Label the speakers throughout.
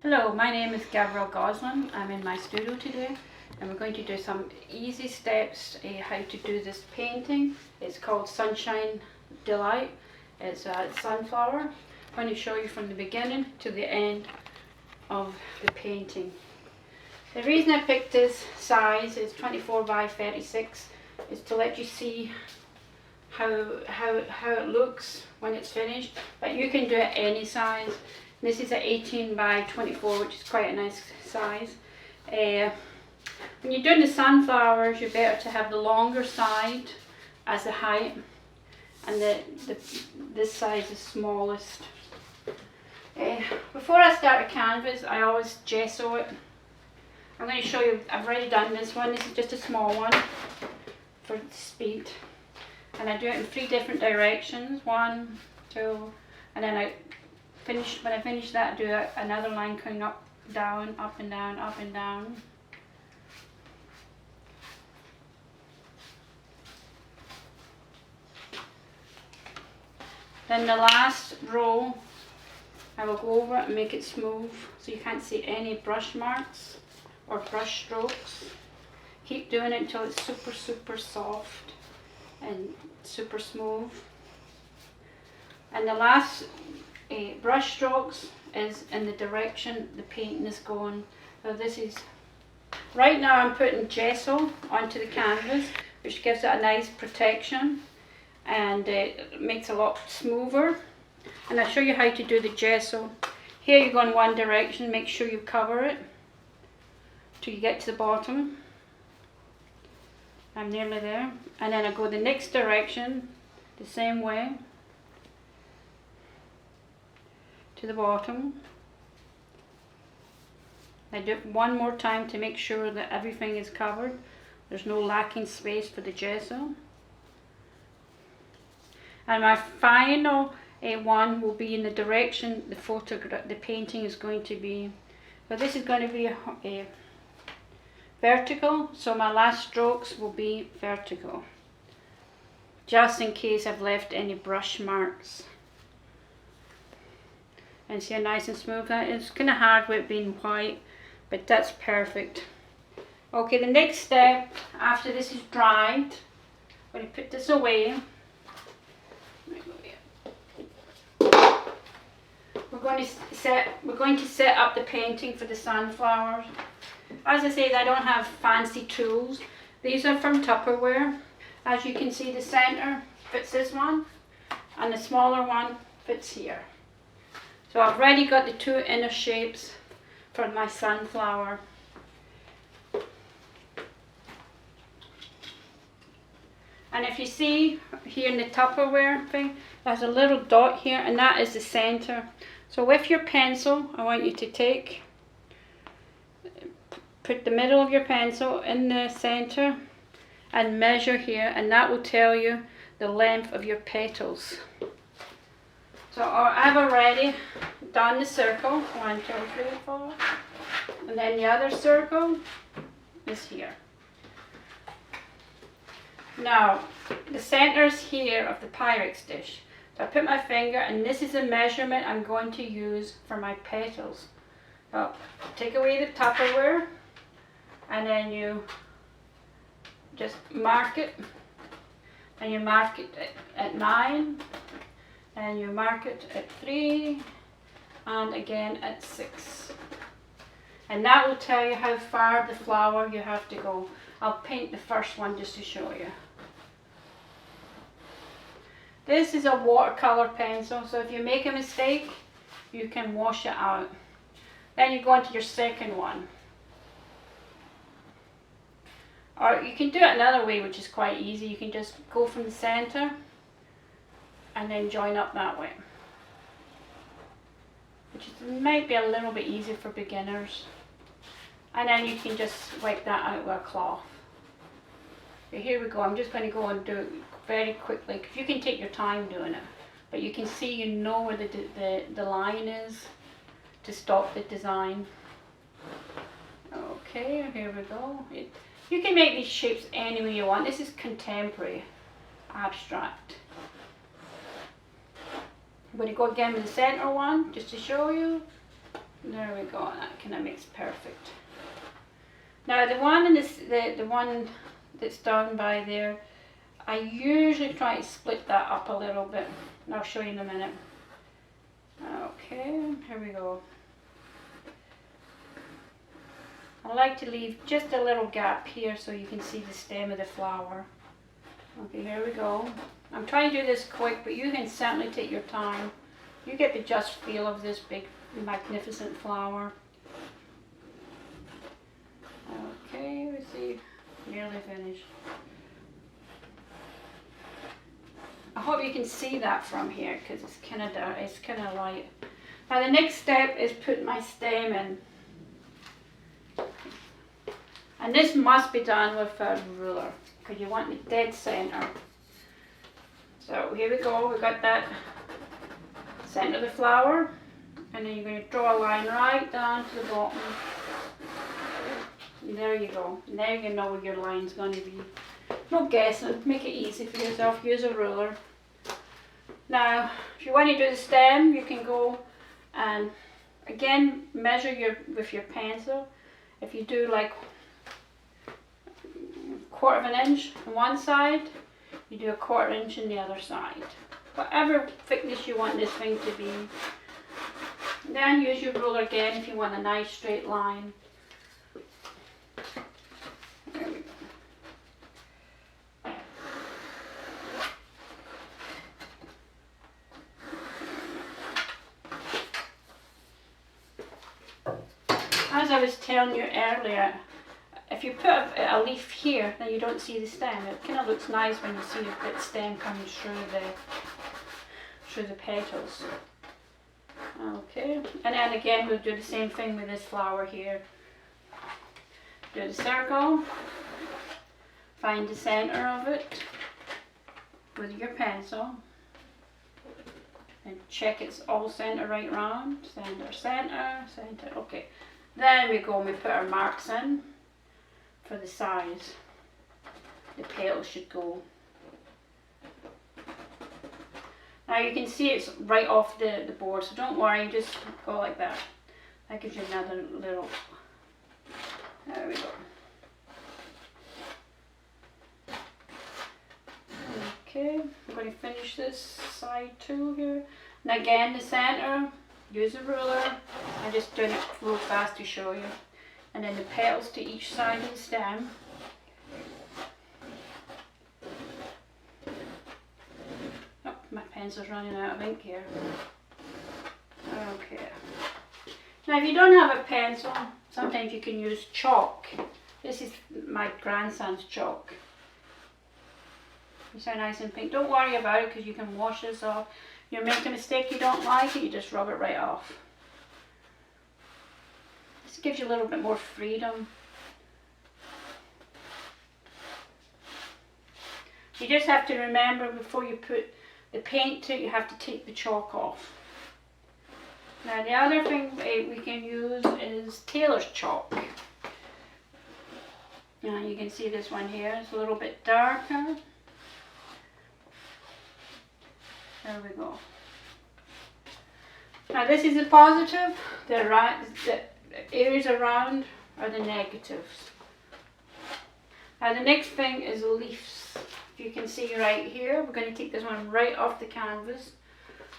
Speaker 1: Hello, my name is Gabrielle Gosselin. I'm in my studio today and we're going to do some easy steps how to do this painting. It's called Sunshine Delight. It's a sunflower. I'm going to show you from the beginning to the end of the painting. The reason I picked this size is 24 by 36 is to let you see how it looks when it's finished, but you can do it any size. This is an 18 by 24, which is quite a nice size. When you're doing the sunflowers, you're better to have the longer side as the height, and this size is smallest. Before I start a canvas, I always gesso it. I'm going to show you, I've already done this one. This is just a small one for speed. And I do it in 3 different directions. 1, 2, and then when I finish that, I do another line coming up, down, up and down, up and down. Then the last row, I will go over it and make it smooth so you can't see any brush marks or brush strokes. Keep doing it until it's super soft and super smooth. And the last brush strokes is in the direction the painting is going. So this is, right now I'm putting gesso onto the canvas, which gives it a nice protection and it makes it a lot smoother. And I'll show you how to do the gesso. Here you go in one direction, make sure you cover it till you get to the bottom. I'm nearly there. And then I go the next direction, the same way, to the bottom. I do it one more time to make sure that everything is covered. There's no lacking space for the gesso. And my final one will be in the direction the painting is going to be. So this is going to be a vertical, so my last strokes will be vertical, just in case I've left any brush marks. And see how nice and smooth that is. It's kind of hard with it being white, but that's perfect. Okay, the next step after this is dried, I'm going to put this away. We're going to set up the painting for the sunflowers. As I said, I don't have fancy tools. These are from Tupperware. As you can see, the center fits this one and the smaller one fits here. So I've already got the 2 inner shapes for my sunflower. And if you see here in the Tupperware thing, there's a little dot here, and that is the center. So with your pencil, I want you to put the middle of your pencil in the center and measure here, and that will tell you the length of your petals. So I've already done the circle, 1, 2, 3, 4, and then the other circle is here. Now, the center is here of the Pyrex dish. So I put my finger, and this is the measurement I'm going to use for my petals. So take away the Tupperware, and then you just mark it, and you mark it at 9, and you mark it at 3, and again at 6. And that will tell you how far the flower you have to go. I'll paint the first one just to show you. This is a watercolor pencil, so if you make a mistake, you can wash it out. Then you go into your second one. Or you can do it another way, which is quite easy. You can just go from the center and then join up that way, which might be a little bit easier for beginners. And then you can just wipe that out with a cloth. So here we go. I'm just going to go and do it very quickly. You can take your time doing it, but you can see, you know where the line is to stop the design. Okay, here we go. You can make these shapes any way you want. This is contemporary abstract. I'm going to go again with the center one just to show you. There we go, that kind of makes perfect. Now the one in this, the one that's down by there, I usually try to split that up a little bit, and I'll show you in a minute. Okay, here we go. I like to leave just a little gap here so you can see the stem of the flower. Okay, here we go. I'm trying to do this quick, but you can certainly take your time. You get the just feel of this big, magnificent flower. Okay, let's see, nearly finished. I hope you can see that from here because it's kind of dark, it's kind of light. Now the next step is put my stem in. And this must be done with a ruler because you want the dead center. So here we go, we've got that center of the flower, and then you're going to draw a line right down to the bottom. And there you go. Now you know where your line's going to be. No guessing, make it easy for yourself, use a ruler. Now, if you want to do the stem, you can go and again measure with your pencil. If you do like 1/4 of an inch on one side, you do 1/4 inch on the other side. Whatever thickness you want this thing to be. Then use your ruler again if you want a nice straight line. There we go. As I was telling you earlier, if you put a leaf here, then you don't see the stem. It kind of looks nice when you see that stem coming through the petals. Okay, and then again we'll do the same thing with this flower here. Do the circle, find the center of it with your pencil, and check it's all center right round. Center, center, center. Okay, then we go and we put our marks in for the size the petals should go. Now you can see it's right off the board, so don't worry, just go like that. That gives you another little, there we go. Okay, I'm going to finish this side too here. And again the center, use a ruler. I'm just doing it real fast to show you. And then the petals to each side of the stem. Oh, my pencil's running out of ink here. Okay. Now if you don't have a pencil, sometimes you can use chalk. This is my grandson's chalk. It's so nice and pink. Don't worry about it because you can wash this off. You make a mistake you don't like it, you just rub it right off. This gives you a little bit more freedom. You just have to remember before you put the paint to it, you have to take the chalk off. Now the other thing we can use is tailor's chalk. Now you can see this one here, it's a little bit darker. There we go. Now this is the positive, the areas around are the negatives. Now the next thing is leaves. If you can see right here, we're going to take this one right off the canvas.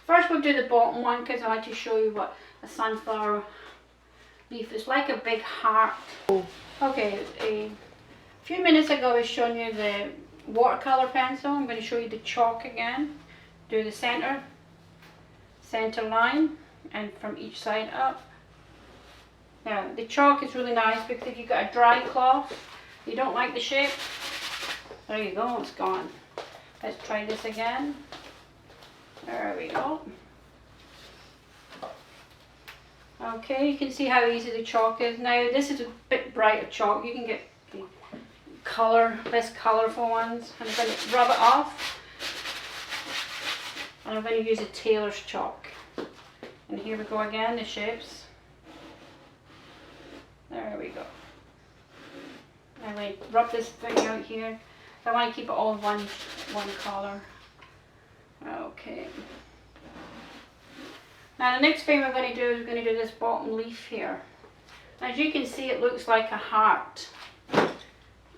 Speaker 1: First we'll do the bottom one because I like to show you what a sunflower leaf is like, a big heart. Okay, a few minutes ago I was showing you the watercolor pencil. I'm going to show you the chalk again. Do the center line and from each side up. Now the chalk is really nice because if you've got a dry cloth, you don't like the shape, there you go, it's gone. Let's try this again. There we go. Okay, you can see how easy the chalk is. Now this is a bit brighter chalk. You can get the less colourful ones. I'm going to rub it off. And I'm going to use a tailor's chalk. And here we go again, the shapes. There we go. I'm going to rub this thing out here. I want to keep it all one colour. Okay. Now the next thing we're going to do is we're going to do this bottom leaf here. As you can see, it looks like a heart.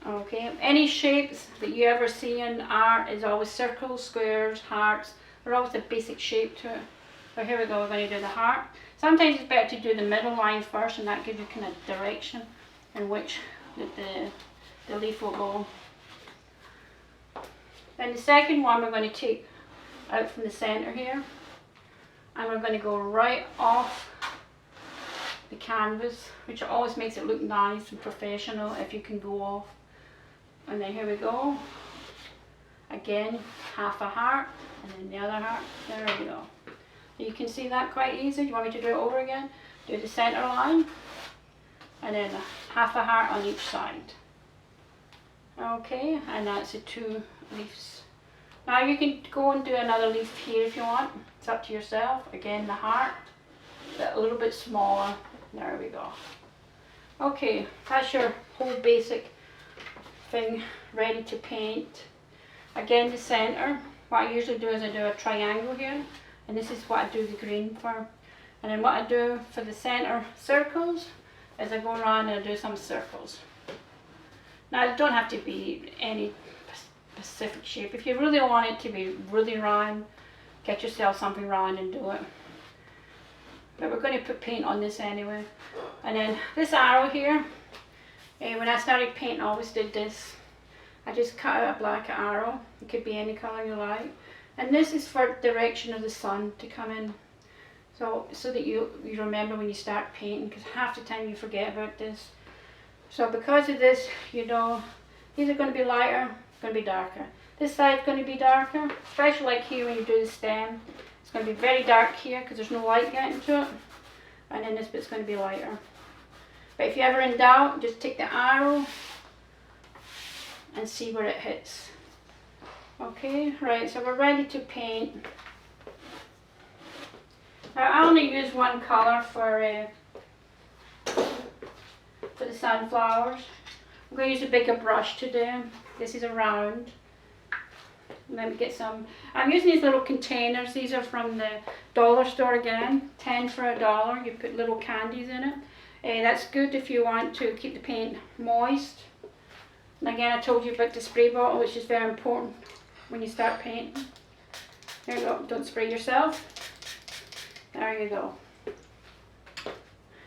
Speaker 1: Okay, any shapes that you ever see in art is always circles, squares, hearts. They're always a basic shape to it. So here we go, we're going to do the heart. Sometimes it's better to do the middle line first, and that gives you kind of direction in which the leaf will go. Then the second one we're going to take out from the center here, and we're going to go right off the canvas, which always makes it look nice and professional if you can go off. And then here we go. Again, half a heart, and then the other heart. There we go. You can see that quite easy. Do you want me to do it over again? Do the center line, and then half a heart on each side. Okay, and that's the 2 leaves. Now you can go and do another leaf here if you want. It's up to yourself. Again, the heart, but a little bit smaller. There we go. Okay, that's your whole basic thing ready to paint. Again, the center, what I usually do is I do a triangle here, and this is what I do the green for. And then what I do for the center circles is I go around and I do some circles. Now it don't have to be any specific shape. If you really want it to be really round, get yourself something round and do it. But we're going to put paint on this anyway. And then this arrow here, when I started painting I always did this. I just cut out a black arrow. It could be any colour you like. And this is for direction of the sun to come in. So that you remember when you start painting, because half the time you forget about this. So because of this, you know, these are going to be lighter, going to be darker. This side's going to be darker, especially like here when you do the stem. It's going to be very dark here because there's no light getting to it. And then this bit's going to be lighter. But if you're ever in doubt, just take the arrow and see where it hits. Okay, right, so we're ready to paint. Now I only use one colour for the sunflowers. I'm going to use a bigger brush today. This is a round. Let me get some. I'm using these little containers. These are from the dollar store again. 10 for $1. You put little candies in it. That's good if you want to keep the paint moist. And again, I told you about the spray bottle, which is very important when you start painting. There you go. Don't spray yourself. There you go.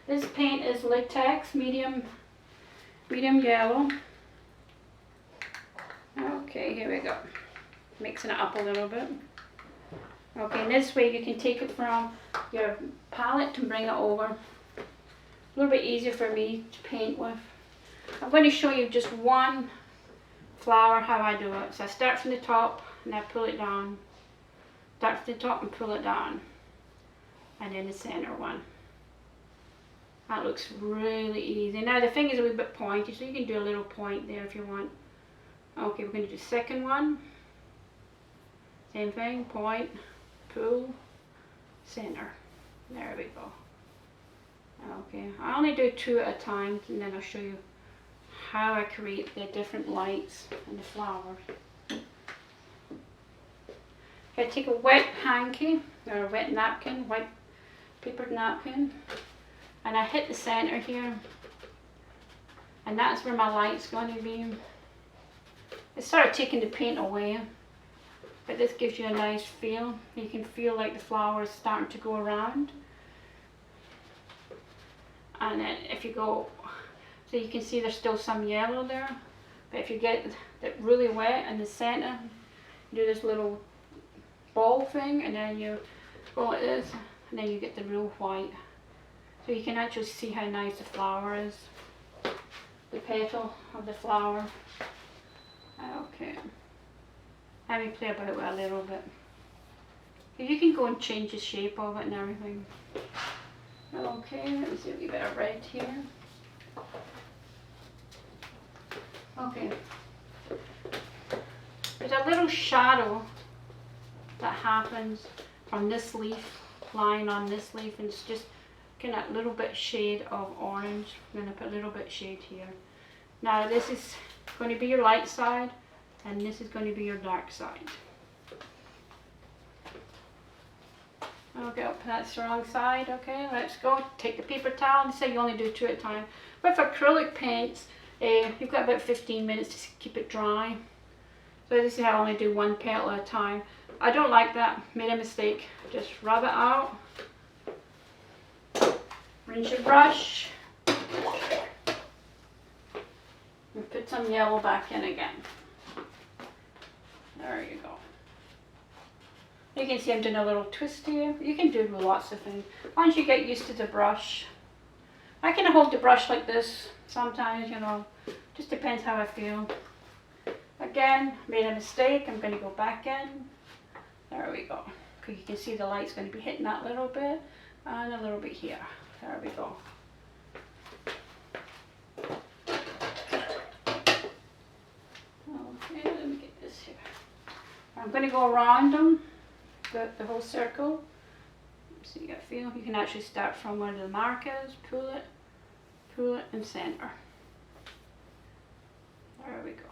Speaker 1: This paint is latex, medium yellow. Okay, here we go. Mixing it up a little bit. Okay, and this way you can take it from your palette and bring it over. A little bit easier for me to paint with. I'm going to show you just one flower how I do it. So I start from the top and I pull it down. Start from the top and pull it down. And then the center one. That looks really easy. Now the thing is a wee bit pointy, so you can do a little point there if you want. Okay, we're going to do the second one. Same thing, point, pull, center. There we go. Okay, I only do 2 at a time, and then I'll show you how I create the different lights and the flowers. Okay, take a wet hanky, or a wet napkin, white papered napkin, and I hit the center here, and that's where my light's going to be. It's sort of taking the paint away, but this gives you a nice feel. You can feel like the flower is starting to go around. And then if you go, so you can see there's still some yellow there, but if you get it really wet in the center, you do this little ball thing, and then you go like this, and then you get the real white. So you can actually see how nice the flower is, the petal of the flower. Okay, let me play about with it a little bit. You can go and change the shape of it and everything. Okay, let me see a wee bit of red here. Okay, there's a little shadow that happens from this leaf lying on this leaf, and it's just kind of a little bit shade of orange. I'm going to put a little bit shade here. Now this is going to be your light side, and this is going to be your dark side. Okay, oh, that's the wrong side. Okay, let's go. Take the paper towel. They say you only do 2 at a time. With acrylic paints, you've got about 15 minutes to keep it dry. So this is how I only do 1 petal at a time. I don't like that. Made a mistake. Just rub it out. Rinse your brush. And put some yellow back in again. There you go. You can see I'm doing a little twist here. You can do it with lots of things. Once you get used to the brush. I can hold the brush like this sometimes, you know. Just depends how I feel. Again, made a mistake. I'm going to go back in. There we go. Because you can see the light's going to be hitting that little bit. And a little bit here. There we go. Okay, let me get this here. I'm going to go around them. The whole circle, so you get a feel. You can actually start from one of the markers, pull it and center. There we go.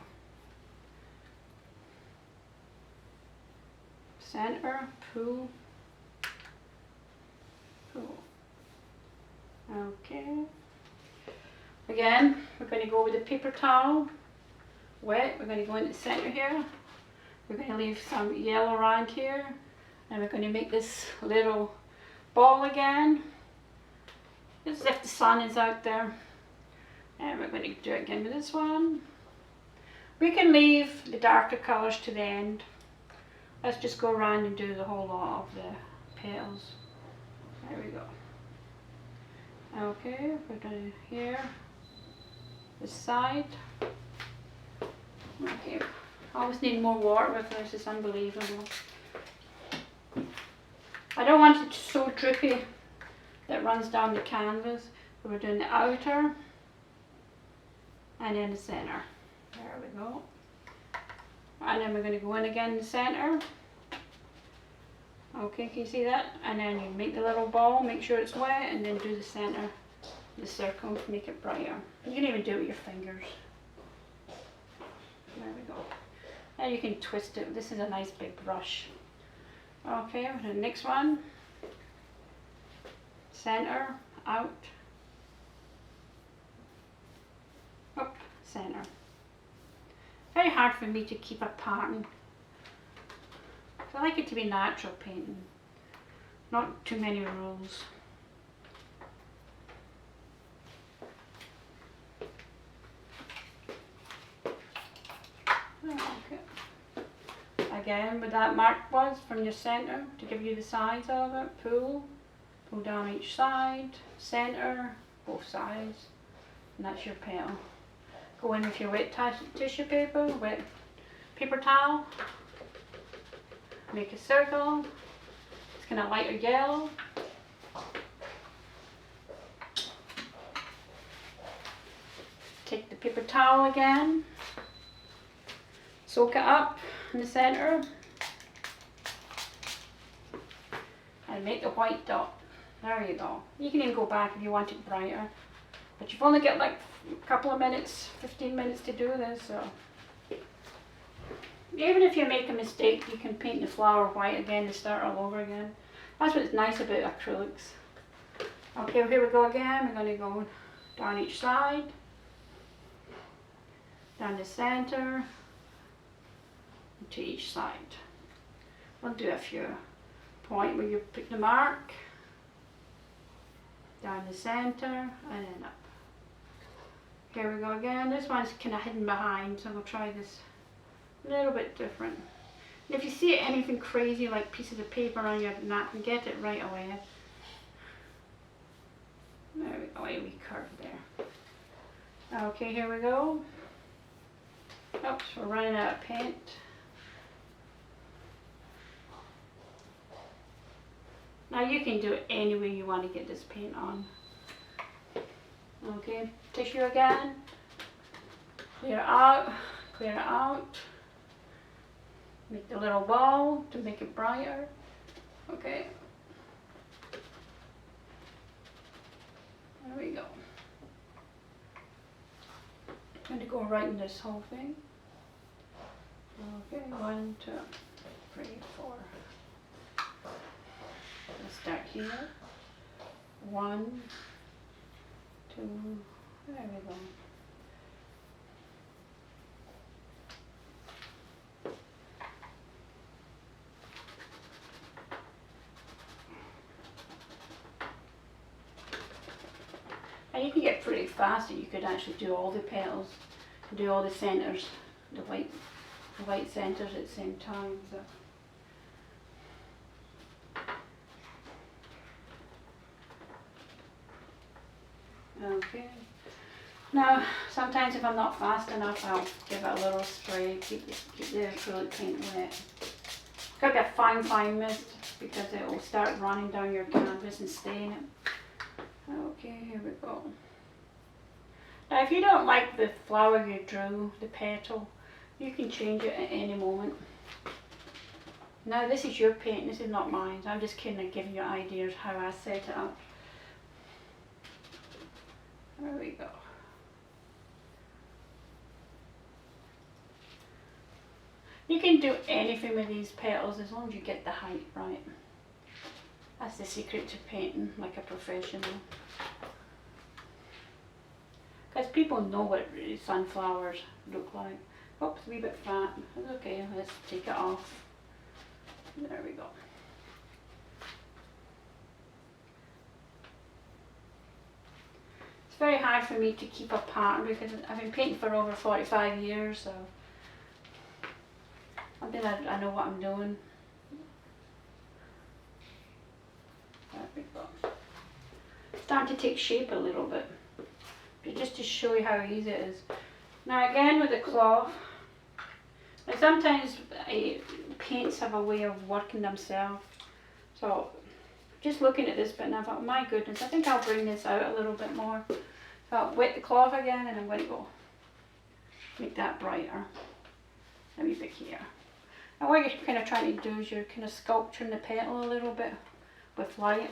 Speaker 1: Center, pull. Okay. Again, we're going to go with the paper towel, wet. We're going to go in the center here. We're going to leave some yellow around here. And we're going to make this little ball again, just as if the sun is out there. And we're going to do it again with this one. We can leave the darker colours to the end. Let's just go around and do the whole lot of the petals. There we go. Okay, we're doing here, this side. Okay, I always need more water with this, it's unbelievable. I don't want it so drippy that it runs down the canvas. So we're doing the outer and then the center. There we go. And then we're going to go in again in the center. Okay, can you see that? And then you make the little ball, make sure it's wet, and then do the center, the circle, make it brighter. You can even do it with your fingers. There we go. And you can twist it. This is a nice big brush. Okay, the next one. Center, out. Up, center. Very hard for me to keep a pattern. I like it to be natural painting. Not too many rules. Again, where that mark was from your center to give you the size of it. Pull down each side, center, both sides, and that's your petal. Go in with your wet tissue paper, wet paper towel, make a circle. It's kind of lighter yellow. Take the paper towel again, soak it up in the center, and make the white dot. There you go. You can even go back if you want it brighter, but you've only got like a couple of minutes, 15 minutes to do this, so even if you make a mistake, you can paint the flower white again and start all over again. That's what's nice about acrylics. Okay, here we go again. We're going to go down each side, down the center, to each side. We'll do a few point where you put the mark, down the center, and then up. Here we go again. This one's kind of hidden behind, so we'll try this a little bit different. And if you see anything crazy like pieces of paper on your napkin, get it right away. There we go, a wee curve there. Okay, here we go. Oops, we're running out of paint. Now you can do it any way you want to get this paint on. Okay, tissue again. Clear it out, clear it out. Make the little ball to make it brighter. Okay. There we go. I'm going to go right in this whole thing. Okay, 1, 2, 3, 4. This start here. 1, 2, there we go. And you can get pretty fast that you could actually do all the petals, do all the centres, the white centres at the same time. So. Okay. Now, sometimes if I'm not fast enough, I'll give it a little spray, keep the acrylic paint wet. It's got to be a fine mist because it will start running down your canvas and stain it. Okay, here we go. Now, if you don't like the flower you drew, the petal, you can change it at any moment. Now, this is your paint, this is not mine. I'm just kind of giving you ideas how I set it up. There we go. You can do anything with these petals as long as you get the height right. That's the secret to painting like a professional. Because people know what sunflowers look like. Oops, a wee bit fat. That's okay, let's take it off. There we go. It's very hard for me to keep a pattern because I've been painting for over 45 years, so I know what I'm doing. There we go. It's starting to take shape a little bit, but just to show you how easy it is. Now again with the cloth, and sometimes paints have a way of working themselves. So just looking at this bit and I thought, my goodness, I think I'll bring this out a little bit more. So I'll wet the cloth again and I'm going to go make that brighter. A wee bit here. And what you're kind of trying to do is you're kind of sculpturing the petal a little bit with light.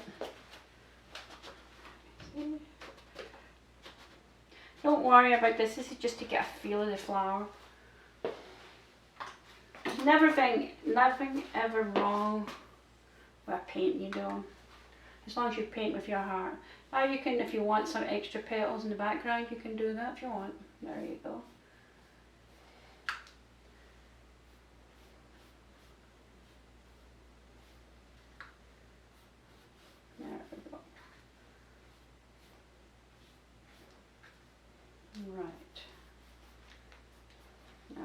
Speaker 1: Don't worry about this, this is just to get a feel of the flower. There's nothing ever wrong with a paint you do, as long as you paint with your heart. Now you can, if you want some extra petals in the background, you can do that if you want. There you go. There we go. Right.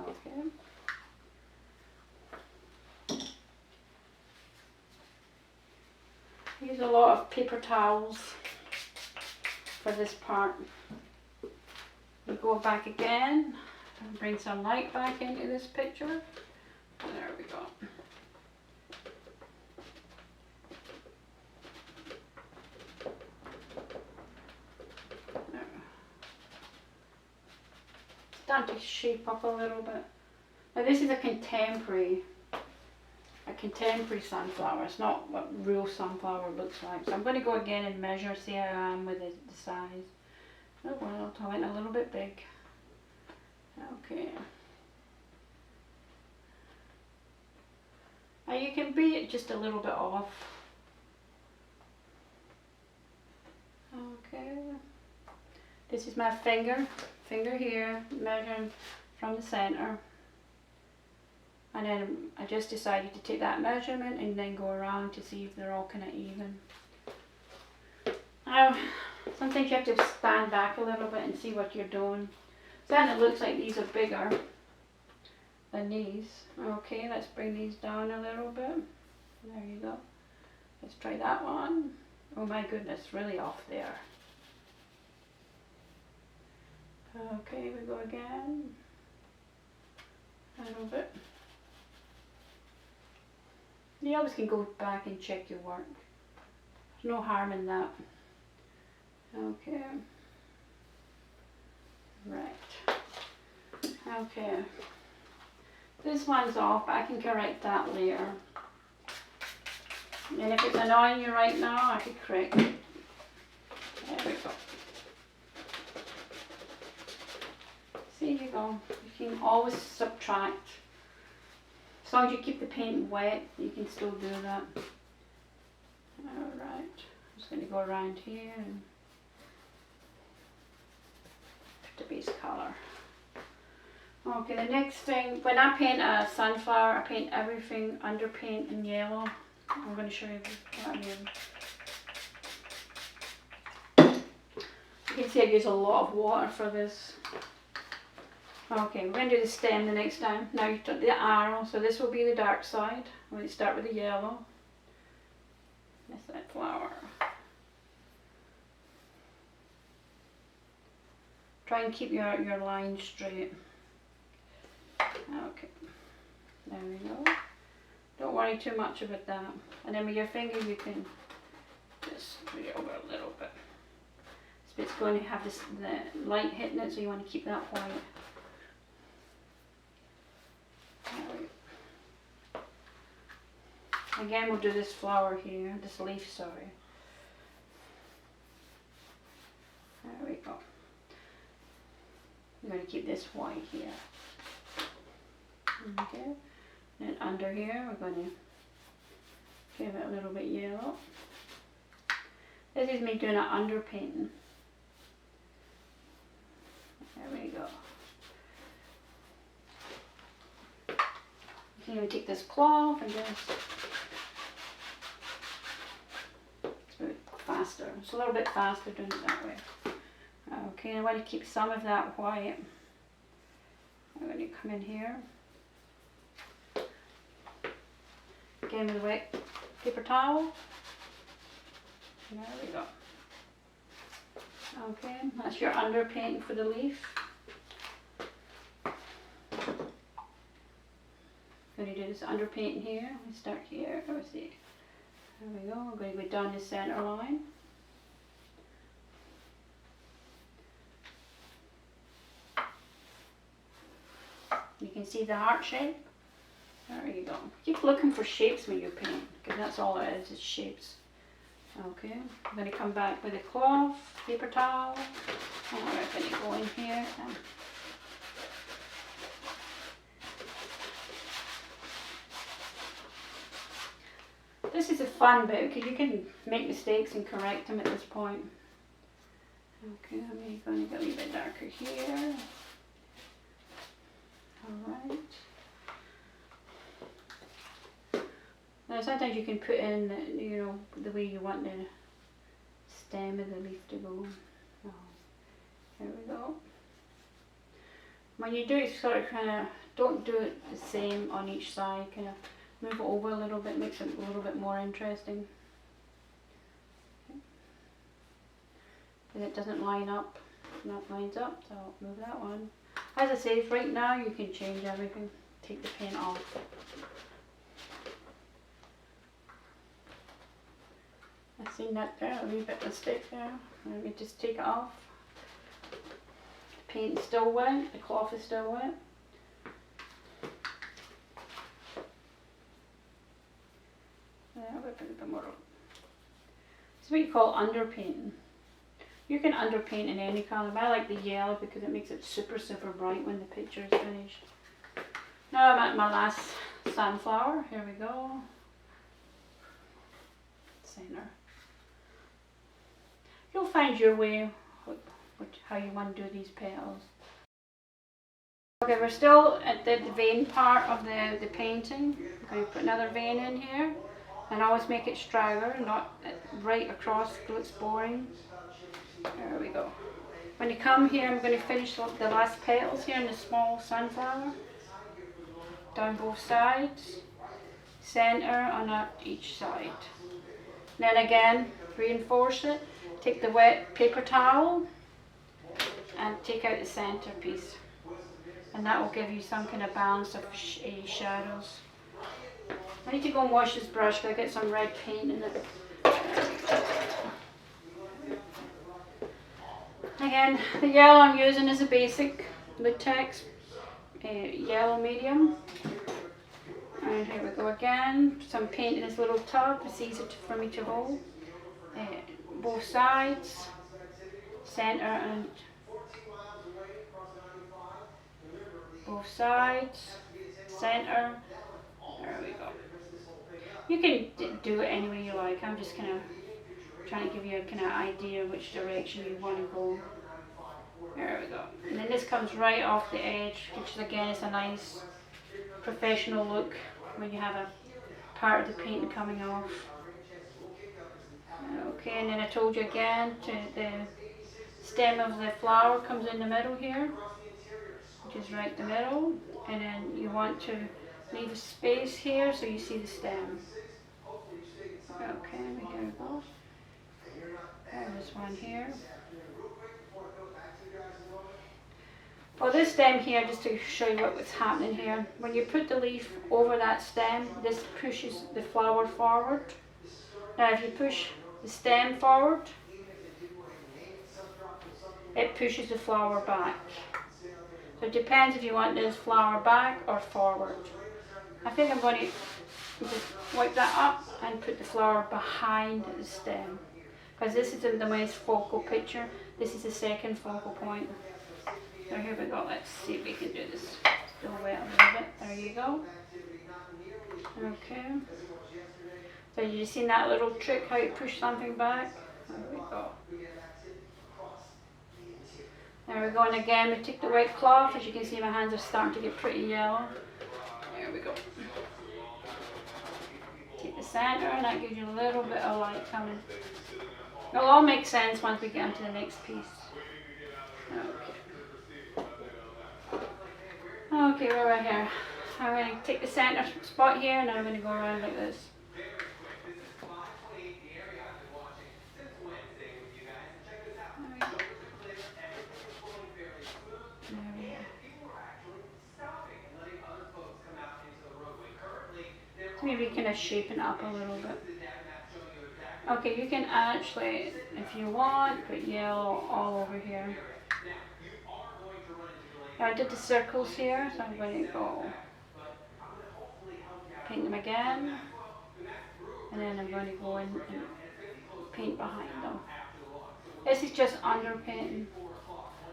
Speaker 1: Okay. Use a lot of paper towels for this part. We go back again and bring some light back into this picture. There we go. There. Start to shape up a little bit. Now this is a contemporary sunflower. It's not what real sunflower looks like. So I'm going to go again and measure, see how I am with the size. Oh well, I went a little bit big. Okay. Now you can beat it just a little bit off. Okay. This is my finger here, measuring from the center. And then I just decided to take that measurement and then go around to see if they're all kind of even. Now, sometimes you have to stand back a little bit and see what you're doing. So then it looks like these are bigger than these. Okay, let's bring these down a little bit. There you go. Let's try that one. Oh my goodness, really off there. Okay, we go again. A little bit. You always can go back and check your work. There's no harm in that. Okay. Right. Okay. This one's off, but I can correct that later. And if it's annoying you right now, I could correct it. There we go. See, you go. You can always subtract. As long as you keep the paint wet, you can still do that. Alright, I'm just going to go around here and put the base colour. Okay, the next thing, when I paint a sunflower, I paint everything underpaint in yellow. I'm going to show you what I mean. You can see I use a lot of water for this. Okay, we're going to do the stem the next time. Now you've done the arrow, so this will be the dark side. We're going to start with the yellow. That's that flower. Try and keep your line straight. Okay, there we go. Don't worry too much about that. And then with your finger you can just bring it over a little bit. It's going to have the light hitting it, so you want to keep that white. Again, we'll do this flower here, this leaf, sorry. There we go. I'm going to keep this white here. Okay. And under here, we're going to give it a little bit yellow. This is me doing an underpainting. There we go. You can even take this cloth and just, it's a bit faster. It's a little bit faster doing it that way. Okay, I want to keep some of that white. I'm going to come in here. Again with a wet paper towel. There we go. Okay, that's your underpaint for the leaf. Going to do this underpaint here. We start here. Let's see. There we go. We're going to go down the center line. You can see the heart shape. There you go. Keep looking for shapes when you paint, because that's all it is shapes. Okay, I'm going to come back with a cloth, paper towel, and we're going to go in here. This is a fun bit, because you can make mistakes and correct them at this point. Okay, I'm going to go a little bit darker here. Alright. Now sometimes you can put in, the way you want the stem of the leaf to go. Oh, there we go. When you do it, sort of don't do it the same on each side. Kind of move it over a little bit, makes it a little bit more interesting. Because it doesn't line up. That lines up, so I'll move that one. As I say, right now you can change everything. Take the paint off. I've seen that there, a wee bit of mistake there. Let me just take it off. The paint is still wet, the cloth is still wet. There, we'll put a bit more. It's what you call underpainting. You can underpaint in any colour, but I like the yellow because it makes it super, super bright when the picture is finished. Now I'm at my last sunflower. Here we go. Center. You'll find your way, how you want to do these petals. Okay, we're still at the vein part of the painting. I'm going to put another vein in here, and always make it stagger, not right across so it's boring. There we go. When you come here, I'm going to finish the last petals here in the small sunflower. Down both sides, center on each side. Then again, reinforce it. Take the wet paper towel and take out the center piece, and that will give you some kind of balance of shadows. I need to go and wash this brush because I get some red paint in it. Again, the yellow I'm using is a basic latex yellow medium. And here we go again. Some paint in this little tub. It's easy for me to hold. Both sides, center and both sides, center. There we go. You can do it any way you like. I'm just kind of trying to give you a kind of idea which direction you want to go. There we go. And then this comes right off the edge, which is again is a nice professional look when you have a part of the painting coming off. Okay, and then I told you again to the stem of the flower comes in the middle here, which is right in the middle, and then you want to leave a space here so you see the stem. Okay, here we go. There's one here. For this stem here, just to show you what's happening here, when you put the leaf over that stem, this pushes the flower forward. Now if you push the stem forward, it pushes the flower back. So it depends if you want this flower back or forward. I think I'm going to just wipe that up and put the flower behind the stem. Because this is the most focal picture. This is the second focal point. So here we go. Let's see if we can do this. Still wet a little bit. There you go. Okay. So you seen that little trick how you push something back? There we go. There we go. And again, we take the white cloth. As you can see, my hands are starting to get pretty yellow. There we go. Take the center, and that gives you a little bit of light coming. It'll all make sense once we get into the next piece. Okay, we're right here. I'm going to take the center spot here, and I'm going to go around like this. Maybe kind of shapen up a little bit. Okay, you can actually, if you want, put yellow all over here. I did the circles here, so I'm going to go paint them again, and then I'm going to go in and paint behind them. This is just underpainting.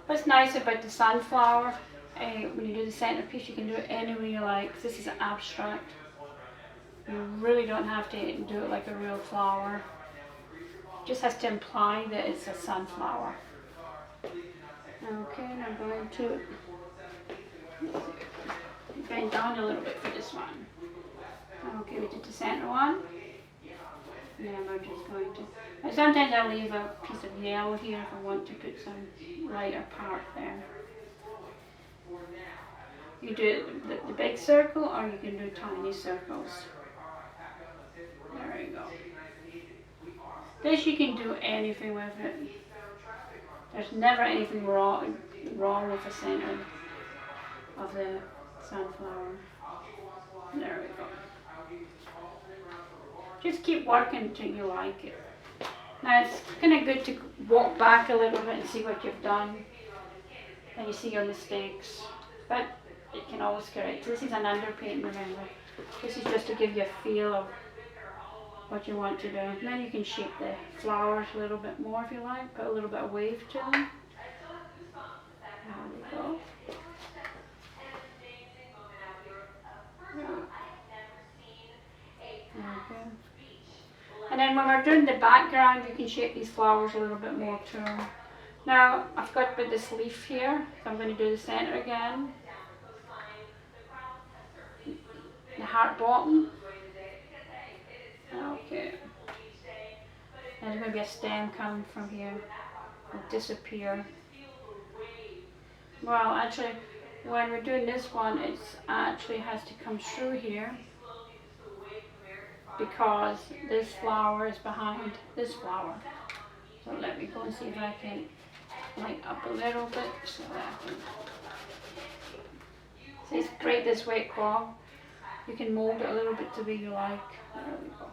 Speaker 1: What's nice about the sunflower, when you do the centerpiece, you can do it any way you like. This is abstract. You really don't have to do it like a real flower. It just has to imply that it's a sunflower. Okay, and I'm going to bend down a little bit for this one. Okay, we did the center one. And then we're just going to... And sometimes I'll leave a piece of yellow here if I want to put some lighter part there. You do the big circle, or you can do tiny circles. There you go. This you can do anything with it. There's never anything wrong with the center of the sunflower. There we go. Just keep working until you like it. Now it's kind of good to walk back a little bit and see what you've done. And you see your mistakes. But it can always correct. This is an underpaint, remember. This is just to give you a feel of what you want to do. And then you can shape the flowers a little bit more if you like. Put a little bit of wave to them. There we go. Okay. And then when we're doing the background, you can shape these flowers a little bit more too. Now, I've got to put this leaf here, so I'm going to do the center again. The heart bottom. Okay. And there's going to be a stem coming from here. It'll disappear. Well, actually, when we're doing this one, it actually has to come through here, because this flower is behind this flower. So let me go and see if I can light up a little bit so that I can... See, it's great, this wet cloth. You can mold it a little bit the way you like. There we go.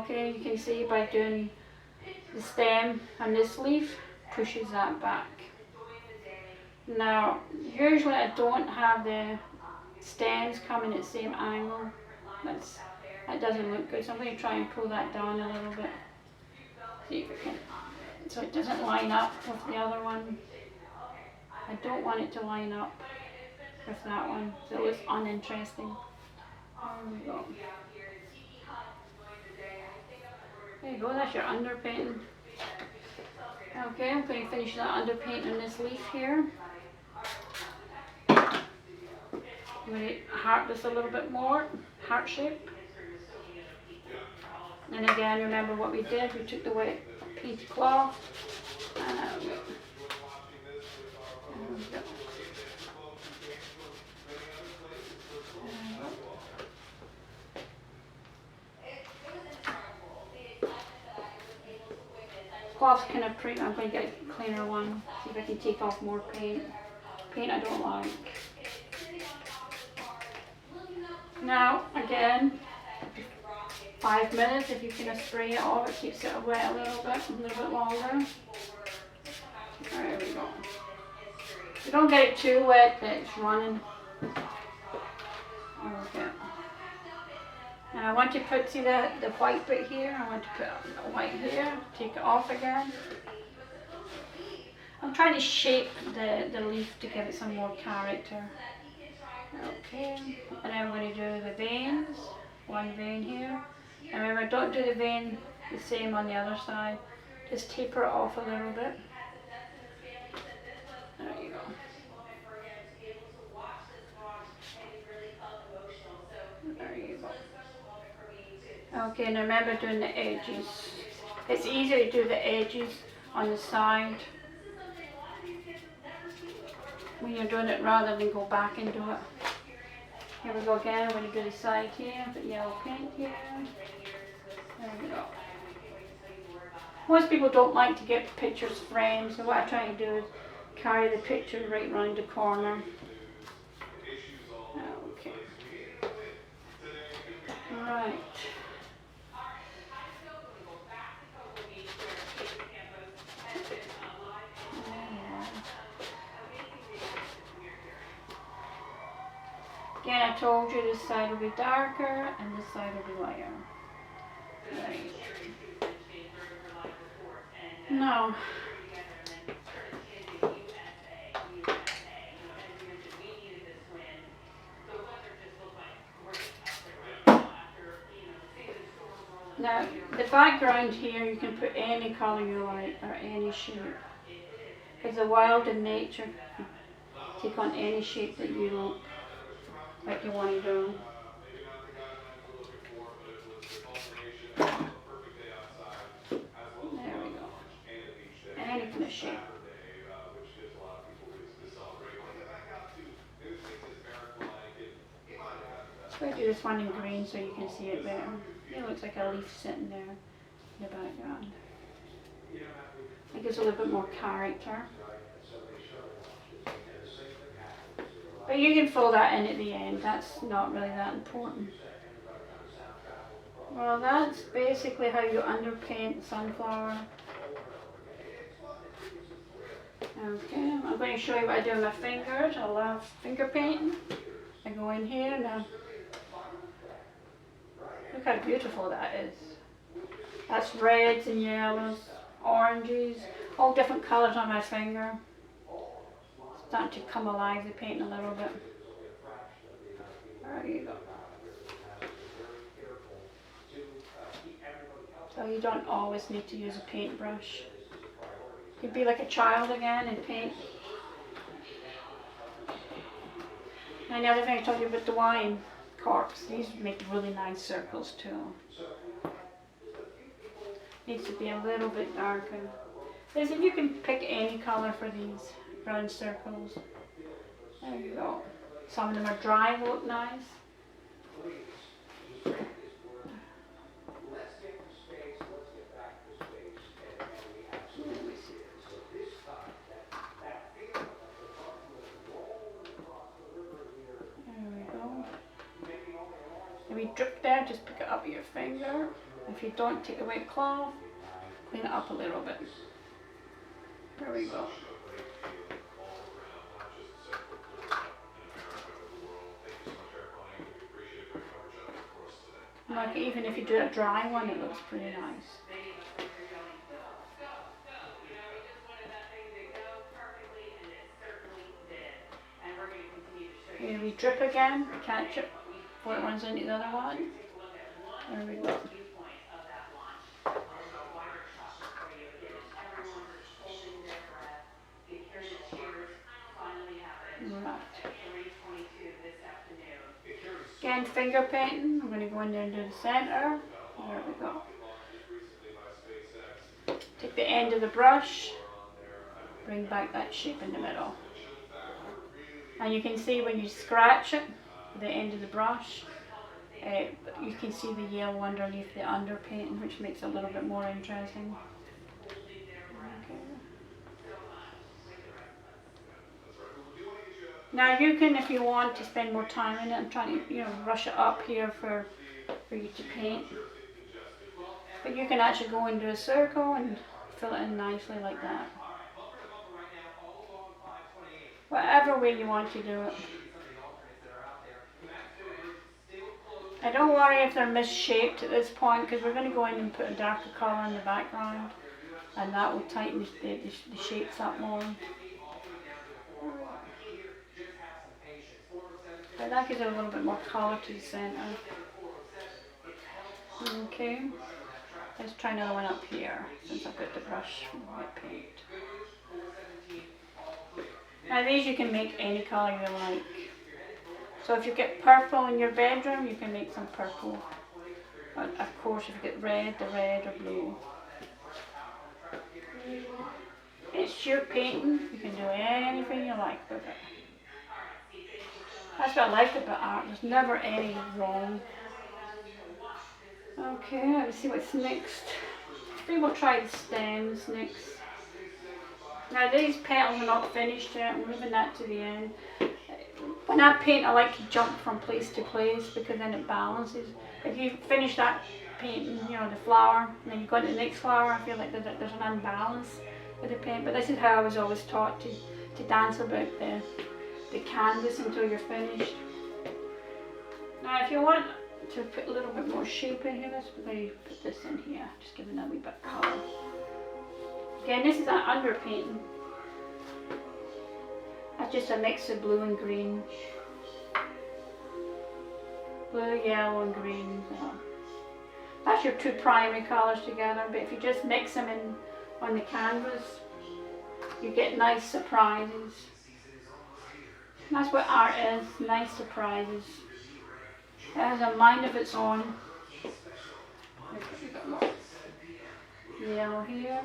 Speaker 1: Okay, you can see by doing the stem and this leaf pushes that back. Now, usually I don't have the stems coming at the same angle. That doesn't look good, so I'm going to try and pull that down a little bit. See if I can, so it doesn't line up with the other one. I don't want it to line up with that one, so it looks uninteresting. There we go. There you go, that's your underpainting. Okay, I'm going to finish that underpainting on this leaf here. I'm going to heart this a little bit more, heart shape. And again, remember what we did, we took the wet painted cloth and there we go. Cloth's kind of pretty, I'm going to get a cleaner one, see if I can take off more paint. Paint I don't like. Now, again, 5 minutes, if you can spray it off, it keeps it wet a little bit longer. There we go. You don't get it too wet that it's running. Okay. Now I want to put, see the white bit here? I want to put the white here, take it off again. I'm trying to shape the leaf to give it some more character. Okay, and then we're going to do the veins, one vein here. And remember, don't do the vein the same on the other side, just taper it off a little bit. There you go. There you go. Okay, and remember doing the edges. It's easier to do the edges on the side when you're doing it rather than go back and do it. Here we go again, we're going to do the side here, put yellow paint here. There we go. Most people don't like to get pictures framed, so what I try to do is carry the picture right round the corner. Okay. Alright. Again, I told you this side will be darker and this side will be lighter. Right. No. Now, the background here, you can put any colour you like or any shape. Because the wild in nature take on any shape that you want. Like you want to do. There we go. Any kind of shape. I'm going to do this one in green so you can see it better. It looks like a leaf sitting there in the background. It gives a little bit more character. But you can fill that in at the end, that's not really that important. Well, that's basically how you underpaint sunflower. Okay, I'm going to show you what I do with my fingers. I love finger painting. I go in here now. Look how beautiful that is. That's reds and yellows, oranges, all different colours on my finger. Starting to come alive, the paint a little bit. There you go. So you don't always need to use a paintbrush. You can be like a child again and paint. And the other thing I told you about the wine corks, these make really nice circles too. Needs to be a little bit darker. Listen, you can pick any colour for these round circles. There you go. Some of them are dry and look nice. If you drip there, just pick it up with your finger. If you don't, take a wet cloth, clean it up a little bit. There we go. Like even if you do a dry one, it looks pretty nice. Here we drip again, catch it before it runs into the other one. There we go. again, finger painting. I'm going to go in there and do the center. There we go. Take the end of the brush, bring back that shape in the middle. And you can see when you scratch it, the end of the brush, you can see the yellow underneath the underpainting, which makes it a little bit more interesting. Okay. Now you can, if you want to spend more time in it, I'm trying to, rush it up here for you to paint. But you can actually go into a circle and fill it in nicely like that. Whatever way you want to do it. And don't worry if they're misshaped at this point, because we're going to go in and put a darker colour in the background, and that will tighten the shapes up more. But that gives it a little bit more colour to the centre. Okay, let's try another one up here, since I've got the brush from the white paint. Now these you can make any colour you like. So if you get purple in your bedroom, you can make some purple. But of course if you get red, the red or blue. It's your painting, you can do anything you like with it. That's what I like about art, there's never any wrong. Okay, let's see what's next. I think we'll try the stems next. Now these petals are not finished yet, I'm moving that to the end. When I paint, I like to jump from place to place because then it balances. If you finish that painting, the flower, and then you go to the next flower, I feel like there's an unbalance with the paint. But this is how I was always taught to dance about the canvas until you're finished. Now if you want to put a little bit more shape in here, we're going to put this in here, just giving that a wee bit of colour. Again, this is an underpainting. That's just a mix of blue and green. Blue, yellow and green. That's your two primary colours together, but if you just mix them in on the canvas, you get nice surprises. That's what art is, nice surprises. It has a mind of its own. Yellow here.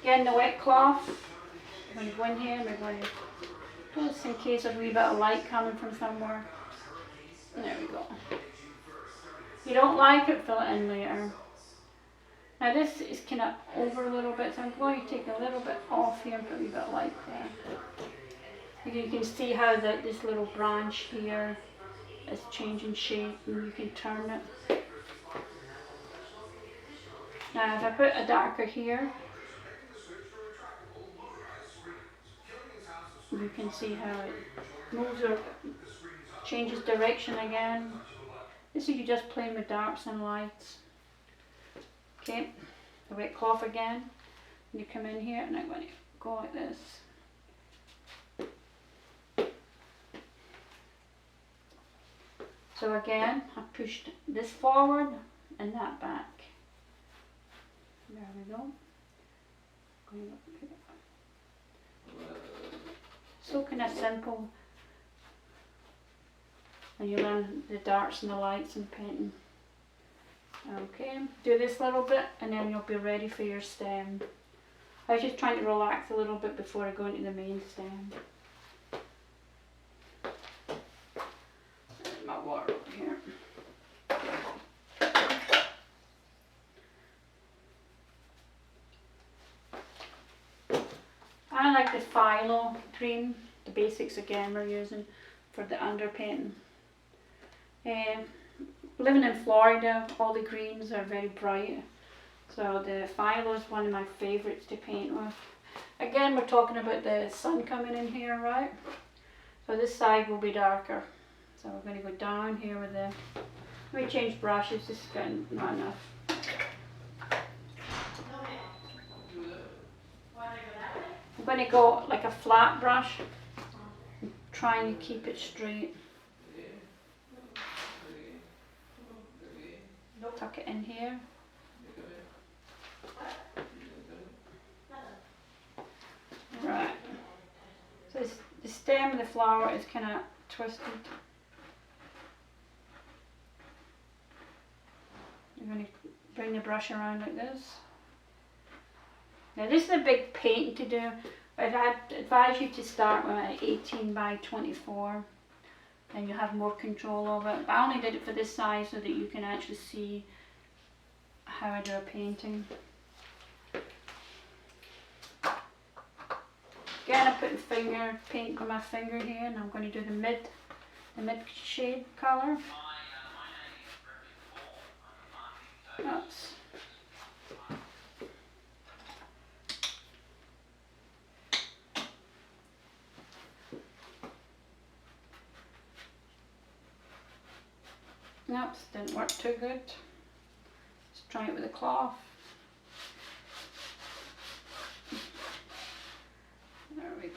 Speaker 1: Again, the wet cloth. I'm going to go in here and we're going to, just in case there's a wee bit of light coming from somewhere. There we go. If you don't like it, fill it in later. Now this is kind of over a little bit, so I'm going to take a little bit off here and put a wee bit of light there. You can see how this little branch here is changing shape, and you can turn it. Now if I put a darker here, you can see how it moves or changes direction again. This is you just playing with darks and lights. Okay, the wet cloth again. And you come in here and I'm going to go like this. So again, I pushed this forward and that back. There we go. Going up here. So kind of simple. And you learn the darks and the lights and painting. Okay, do this little bit and then you'll be ready for your stem. I was just trying to relax a little bit before I go into the main stem. There's my water over here. I like the phthalo green, the basics again we're using for the underpainting. Living in Florida, all the greens are very bright, so the phthalo is one of my favourites to paint with. Again, we're talking about the sun coming in here, right? So this side will be darker. So we're going to go down here with the, let me change brushes, this is getting not enough. I'm going to go like a flat brush, trying to keep it straight. Tuck it in here. Right. So the stem of the flower is kind of twisted. You're going to bring the brush around like this. Now this is a big painting to do. I'd advise you to start with an 18 by 24. And you have more control of it. But I only did it for this size so that you can actually see how I do a painting. Again, I'm putting paint on my finger here, and I'm going to do the mid shade colour. Oops. Oops, didn't work too good. Let's try it with a cloth. There we go.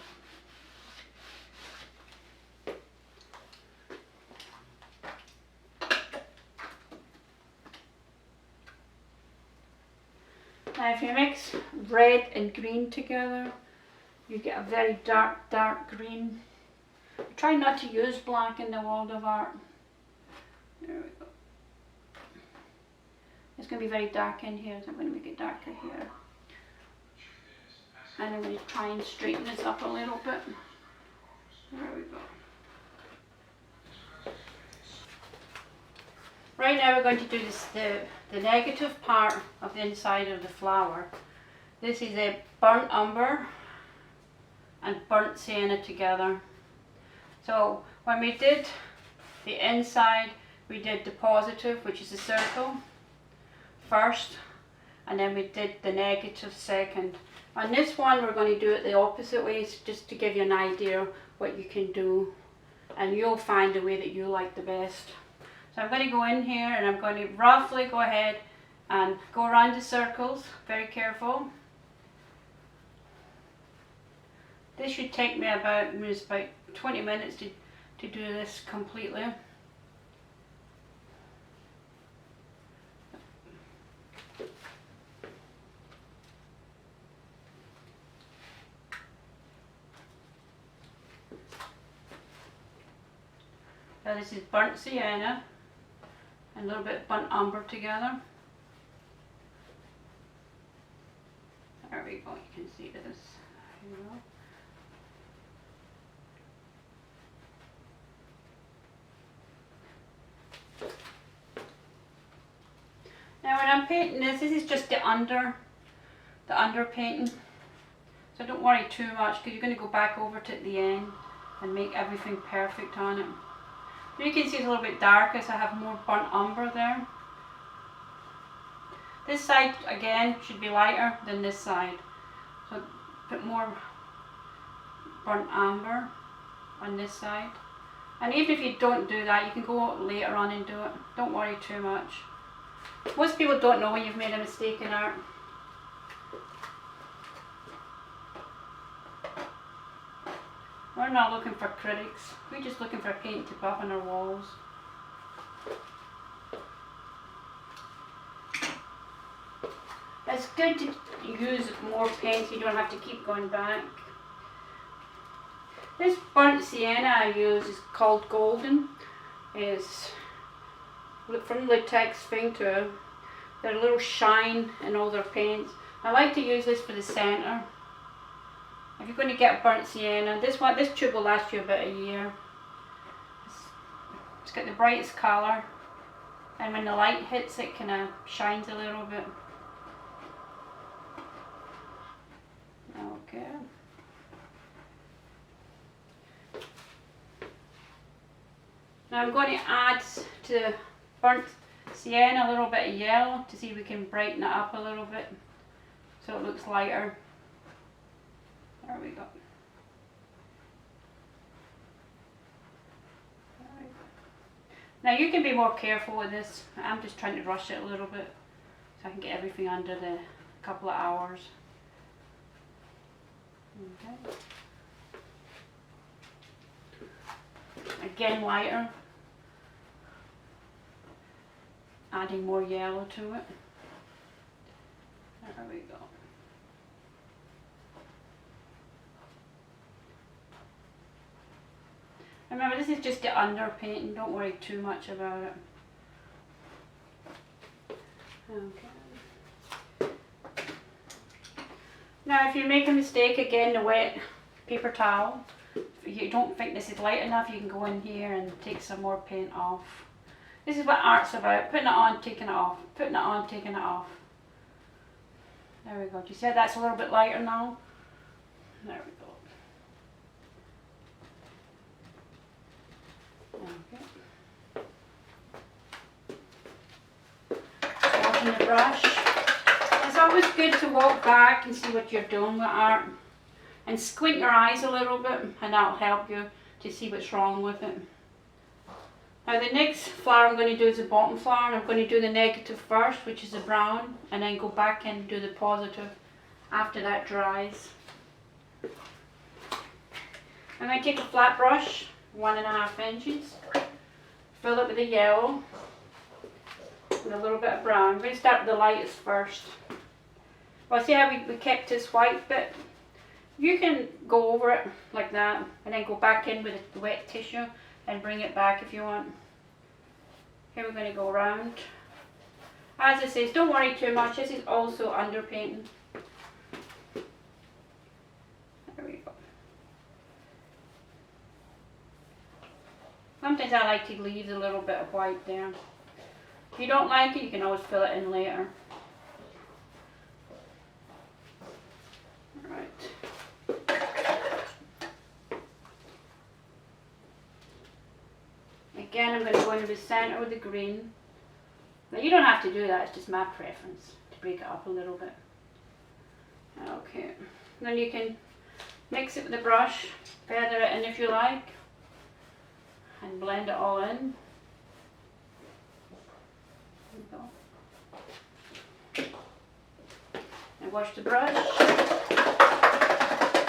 Speaker 1: Now if you mix red and green together, you get a very dark green. Try not to use black in the world of art. There we go. It's going to be very dark in here, so I'm going to make it darker here. And I'm going to try and straighten this up a little bit. There we go. Right now we're going to do this, the negative part of the inside of the flower. This is a burnt umber and burnt sienna together. So when we did the inside, we did the positive, which is a circle, first, and then we did the negative second. On this one we're going to do it the opposite way, just to give you an idea what you can do, and you'll find the way that you like the best. So I'm going to go in here and I'm going to roughly go ahead and go around the circles, very careful. This should take me about 20 minutes to do this completely. Now this is burnt sienna and a little bit burnt umber together. There we go, you can see this. There you go. Now when I'm painting this is just the under painting. So don't worry too much, because you're going to go back over to at the end and make everything perfect on it. You can see it's a little bit darker, so I have more burnt umber there. This side again should be lighter than this side, so put more burnt umber on this side. And even if you don't do that, you can go later on and do it. Don't worry too much. Most people don't know when you've made a mistake in art. We're not looking for critics, we're just looking for paint to put up on our walls. It's good to use more paint so you don't have to keep going back. This burnt sienna I use is called Golden. It's from Latex Thing Tool. They're a little shine in all their paints. I like to use this for the centre. If you're going to get burnt sienna, this tube will last you about a year. It's got the brightest colour, and when the light hits it, kind of shines a little bit. Okay. Now I'm going to add to the burnt sienna a little bit of yellow to see if we can brighten it up a little bit so it looks lighter. There we go. Now you can be more careful with this. I'm just trying to rush it a little bit so I can get everything under the couple of hours. Okay. Again lighter. Adding more yellow to it. There we go. Remember, this is just the underpainting, don't worry too much about it. Okay. Now if you make a mistake again, the wet paper towel, if you don't think this is light enough, you can go in here and take some more paint off. This is what art's about, putting it on, taking it off, putting it on, taking it off. There we go. Do you see that's a little bit lighter now? There we go. Okay. Washing the brush. It's always good to walk back and see what you're doing with art. And squint your eyes a little bit, and that'll help you to see what's wrong with it. Now the next flower I'm going to do is the bottom flower, and I'm going to do the negative first, which is the brown, and then go back and do the positive after that dries. I'm going to take a flat brush, 1.5 inches, fill it with the yellow, and a little bit of brown. I'm going to start with the lightest first. Well, see how we kept this white bit? You can go over it like that, and then go back in with the wet tissue and bring it back if you want. Here we're going to go around. As I say, don't worry too much, this is also underpainting. There we go. Sometimes I like to leave a little bit of white there. If you don't like it, you can always fill it in later. Right. Again, I'm going to go into the centre with the green. Now you don't have to do that, it's just my preference to break it up a little bit. Okay, then you can mix it with the brush, feather it in if you like, and blend it all in. There we go. And wash the brush,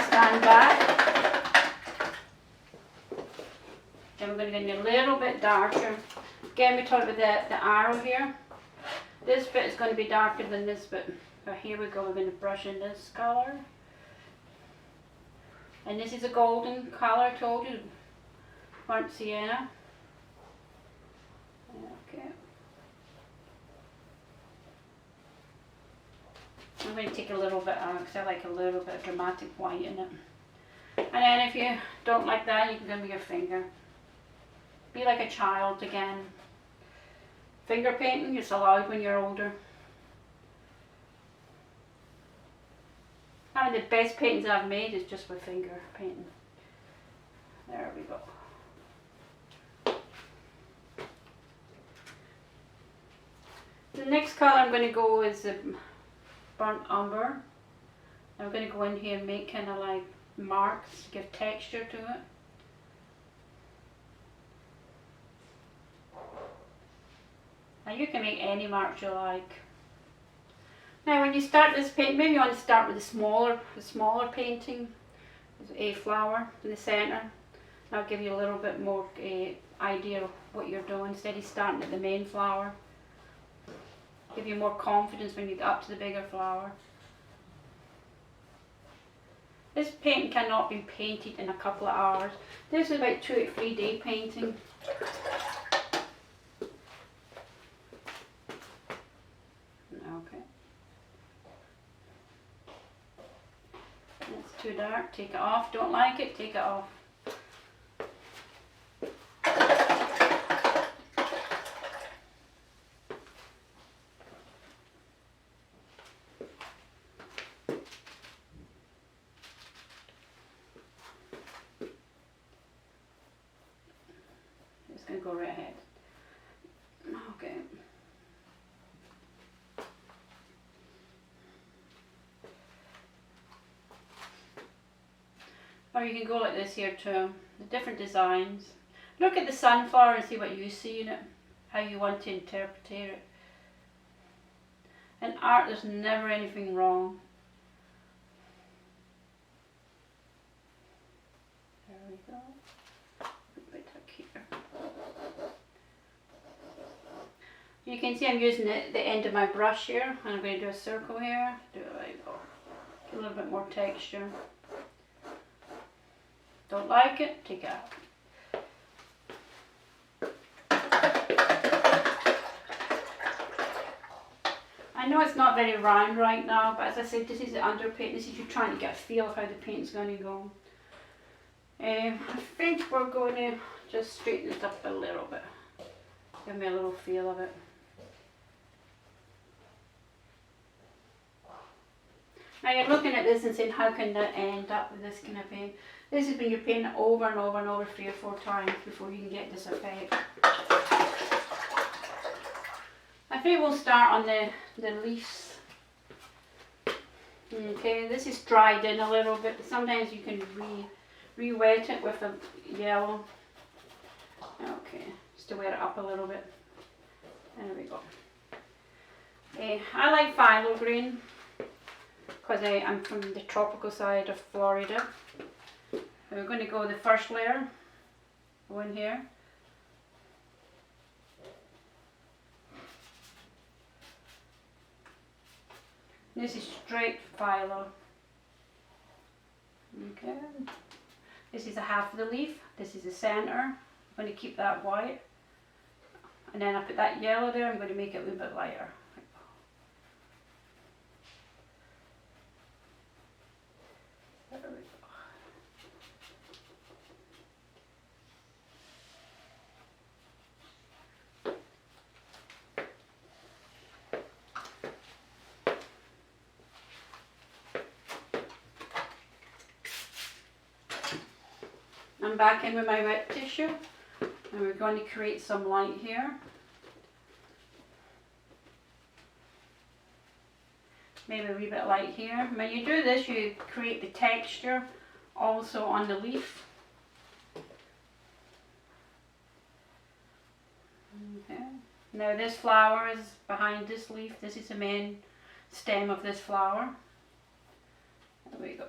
Speaker 1: stand back. Then we're going to get a little bit darker. Again, we talked about the arrow here. This bit is going to be darker than this bit. But here we go, we're going to brush in this colour. And this is a golden colour, I told you. Burnt sienna. Okay. I'm going to take a little bit out because I like a little bit of dramatic white in it. And then if you don't like that, you can go with your finger. Be like a child again. Finger painting is allowed when you're older. I mean, the best paintings I've made is just with finger painting. There we go. The next colour I'm going to go is the burnt umber. I'm going to go in here and make kind of like marks, give texture to it. Now you can make any marks you like. Now when you start this paint, maybe you want to start with the smaller painting. There's a flower in the centre. That'll give you a little bit more idea of what you're doing instead of starting at the main flower. Give you more confidence when you get up to the bigger flower. This painting cannot be painted in a couple of hours. This is about 2 to 3 day painting. Okay. It's too dark, take it off. Don't like it, take it off. Just going to go right ahead. Okay. Or you can go like this here too, the different designs. Look at the sunflower and see what you see in it, how you want to interpret it. In art there's never anything wrong. There we go. A bit up here. You can see I'm using the end of my brush here, and I'm going to do a circle here. Do it like that. Get a little bit more texture. Don't like it, take it out. I know it's not very round right now, but as I said, this is the underpaint. This is you trying to get a feel of how the paint's going to go. I think we're going to just straighten it up a little bit. Give me a little feel of it. Now you're looking at this and saying, how can that end up with this kind of paint? This is when you paint it over and over and over 3 or 4 times before you can get this effect. I think we'll start on the leaves. Okay, this is dried in a little bit. Sometimes you can re-wet it with a yellow. Okay, just to wet it up a little bit. There we go. I like phthalo green because I'm from the tropical side of Florida. We're going to go the first layer. Go in here. This is straight phthalo. Okay. This is a half of the leaf. This is the center. I'm going to keep that white. And then I put that yellow there. I'm going to make it a little bit lighter. There we go. I'm back in with my wet tissue and we're going to create some light here. Maybe a wee bit light here. When you do this, you create the texture also on the leaf. Okay. Now this flower is behind this leaf. This is the main stem of this flower. There we go.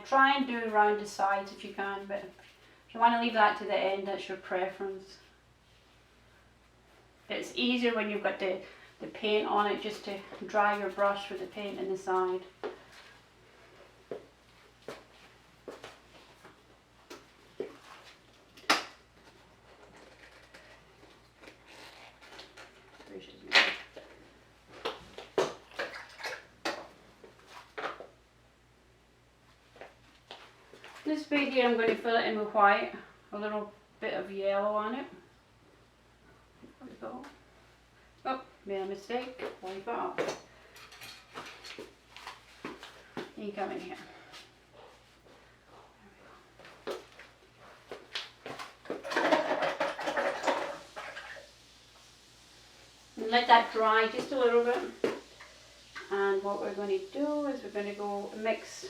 Speaker 1: Try and do around the sides if you can, but if you want to leave that to the end, that's your preference. It's easier when you've got the paint on it, just to dry your brush with the paint in the side. This bit here, I'm going to fill it in with white, a little bit of yellow on it. There we go. Oh, made a mistake. Wipe it off. You come in here. And let that dry just a little bit. And what we're going to do is we're going to go mix.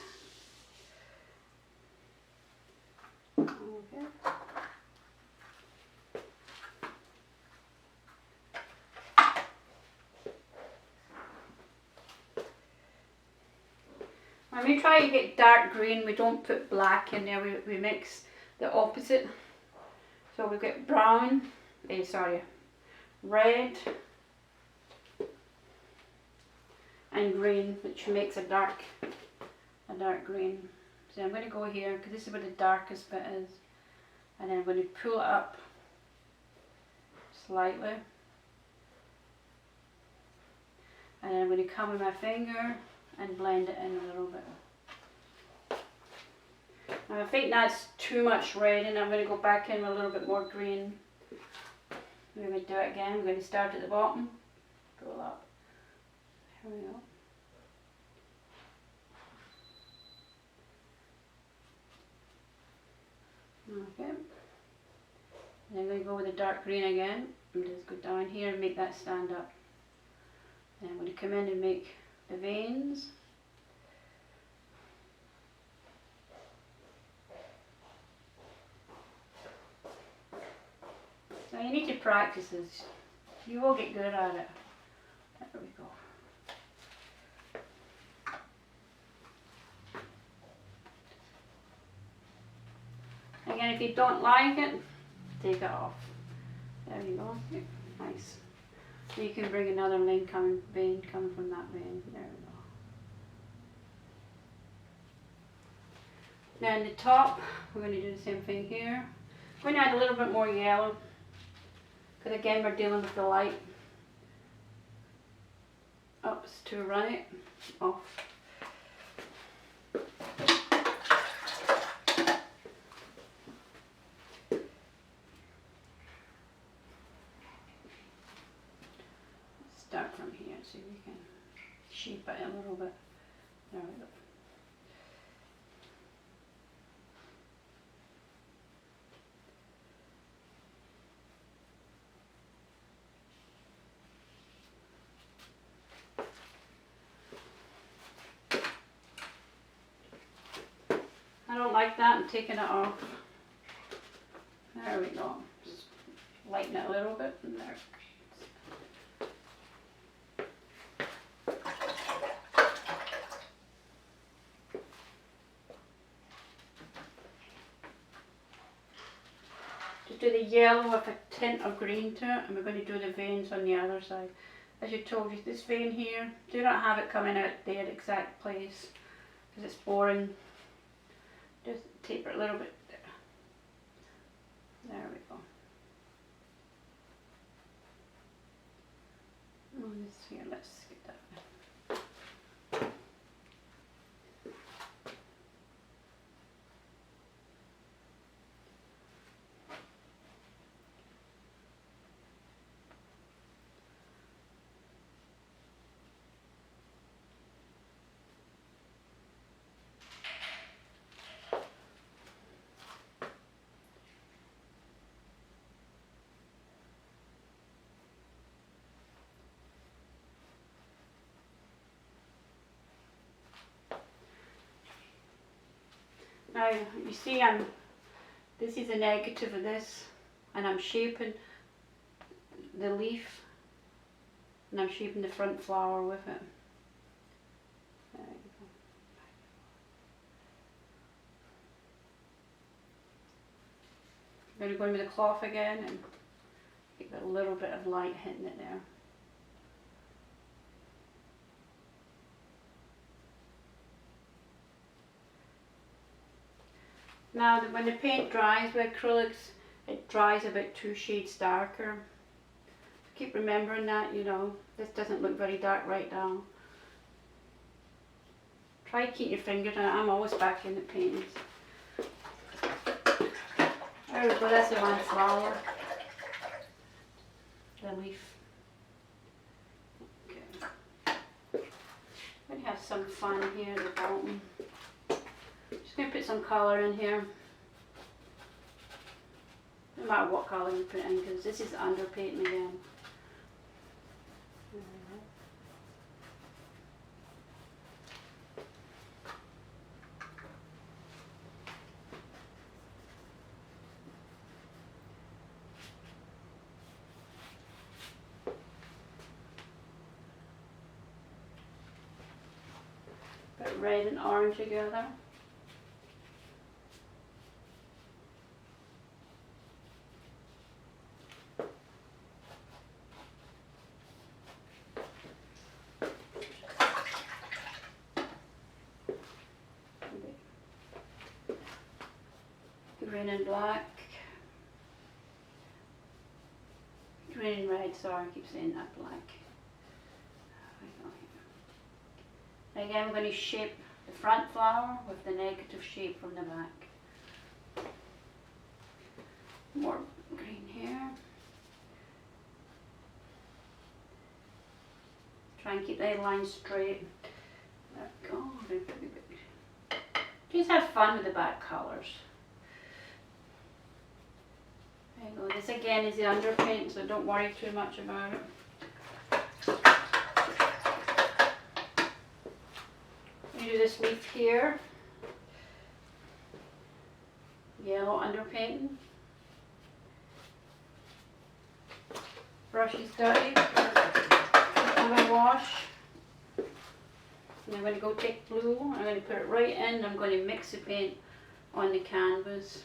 Speaker 1: Okay. When we try to get dark green, we don't put black in there, we mix the opposite. So we get brown, red and green, which makes a dark green. So I'm going to go here because this is where the darkest bit is, and then I'm going to pull it up slightly, and then I'm going to come with my finger and blend it in a little bit. Now I think that's too much red, and I'm going to go back in with a little bit more green. We're going to do it again. We're going to start at the bottom, pull up. Here we go. Okay, and I'm going to go with the dark green again and just go down here and make that stand up. And I'm going to come in and make the veins. So you need to practice this. You will get good at it. There we go. Again, if you don't like it, take it off. There you go. Nice. So you can bring another vein coming from that vein. There we go. Now in the top, we're going to do the same thing here. I'm going to add a little bit more yellow. Because again, we're dealing with the light. Ups to run it off. Start from here, so we can shape it a little bit. There we go. I don't like that. I'm taking it off. There we go. Just lighten it a little bit, and there. Just do the yellow with a tint of green to it, and we're going to do the veins on the other side. As you told you, this vein here, do not have it coming out their exact place, because it's boring. Just taper it a little bit there. There we go. Oh, this here, let's get that. Now you see this is a negative of this, and I'm shaping the leaf, and I'm shaping the front flower with it. There you go. I'm going to go in with the cloth again and get a little bit of light hitting it there. Now, when the paint dries with acrylics, it dries about 2 shades darker. Keep remembering that, you know, this doesn't look very dark right now. Try to keep your fingers on it. I'm always back in the paintings. There we go, that's the one flower. The leaf. Okay. We're going to have some fun here at the bottom. Just going to put some colour in here. No matter what colour you put in, because this is underpainting again. Put red and orange together. Green and black. Green and red, sorry, I keep saying that, black. Again, we're going to shape the front flower with the negative shape from the back. More green here. Try and keep the line straight. There we go. Just have fun with the back colours. There you go. This again is the underpaint, so don't worry too much about it. You do this leaf here. Yellow underpainting. Brush is dirty. I'm going to wash. And I'm going to go take blue. I'm going to put it right in. I'm going to mix the paint on the canvas.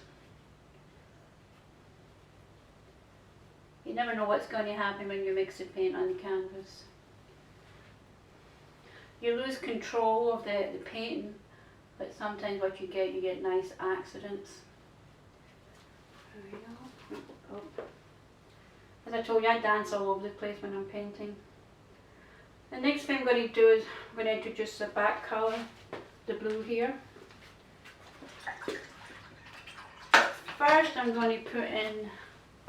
Speaker 1: You never know what's going to happen when you mix the paint on the canvas. You lose control of the painting, but sometimes what you get nice accidents. There we go. Oh. As I told you, I dance all over the place when I'm painting. The next thing I'm going to do is I'm going to introduce the back colour, the blue here. First I'm going to put in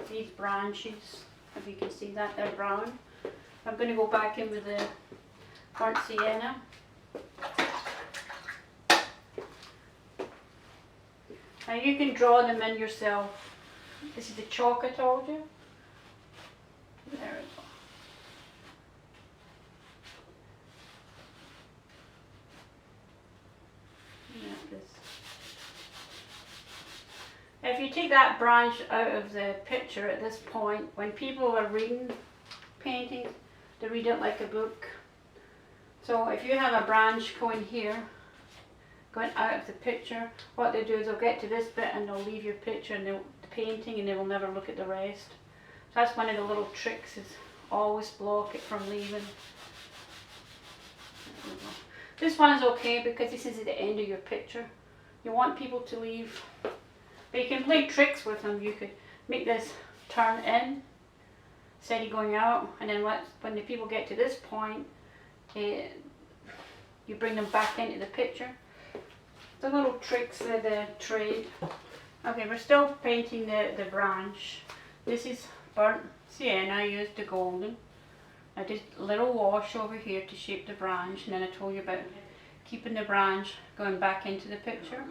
Speaker 1: these branches, if you can see that, they're brown. I'm going to go back in with the burnt sienna. Now you can draw them in yourself. This is the chalk I told you. There we go. If you take that branch out of the picture at this point, when people are reading paintings, they read it like a book. So if you have a branch going here, going out of the picture, what they do is they'll get to this bit and they'll leave your picture and the painting, and they will never look at the rest. So that's one of the little tricks, is always block it from leaving. This one is okay because this is at the end of your picture. You want people to leave, but you can play tricks with them. You could make this turn in instead of going out, and then when the people get to this point, you bring them back into the picture. The little tricks of the trade. Okay, we're still painting the branch. This is burnt sienna. I used the golden. I did a little wash over here to shape the branch, and then I told you about keeping the branch going back into the picture.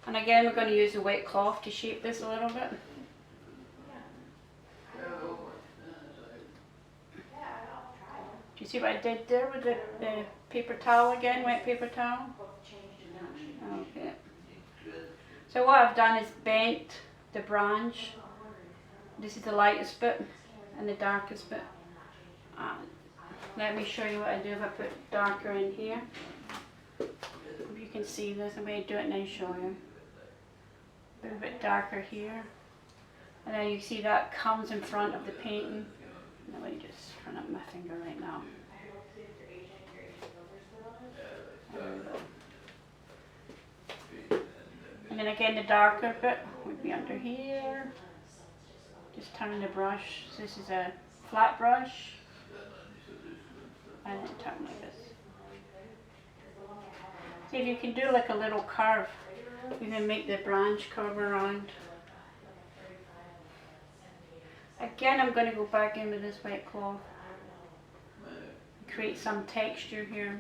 Speaker 1: And again, we're going to use the wet cloth to shape this a little bit. Do you see what I did there with the paper towel again, wet paper towel? Okay. So what I've done is bent the branch. This is the lightest bit and the darkest bit. Let me show you what I do if I put darker in here. If you can see this, I'm going to do it and then show you. Put a bit darker here. And then you see that comes in front of the painting. Let me just turn up my finger right now. And then again, the darker bit would be under here. Just turning the brush. So this is a flat brush. And then turn like this. See if you can do like a little curve. You can make the branch curve around. Again, I'm going to go back in with this wet cloth. Create some texture here.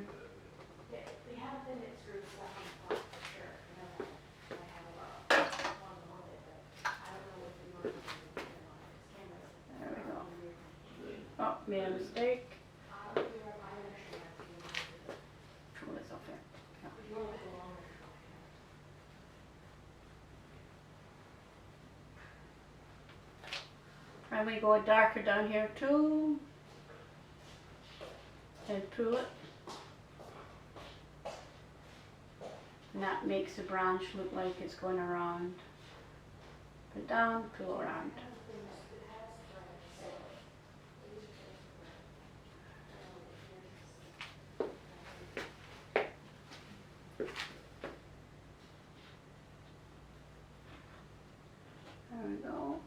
Speaker 1: There we go. Oh, made a mistake. Pull this off here. And we go darker down here too. And pull it. And that makes the branch look like it's going around. Put down, pull around. There we go.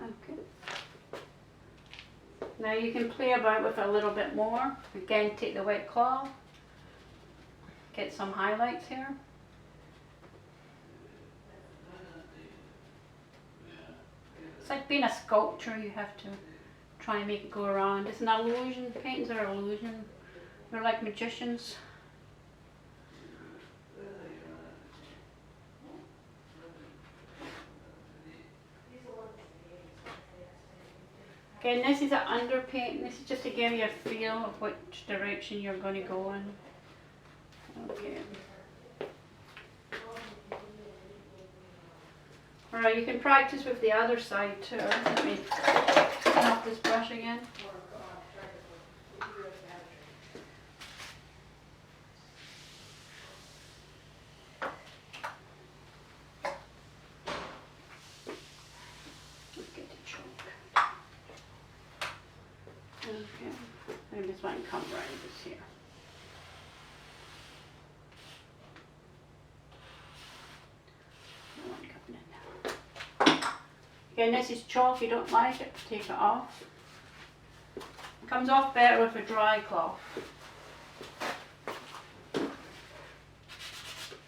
Speaker 1: Okay. Now you can play about with a little bit more. Again, take the wet cloth. Get some highlights here. It's like being a sculptor, you have to try and make it go around. It's an illusion. Paintings are an illusion. They're like magicians. Again, this is an underpaint. This is just to give you a feel of which direction you're going to go in. Okay. Alright, you can practice with the other side too. Let me turn off this brush again. Okay, and this one come right this here. Again, this is chalk. If you don't like it, take it off. It comes off better with a dry cloth.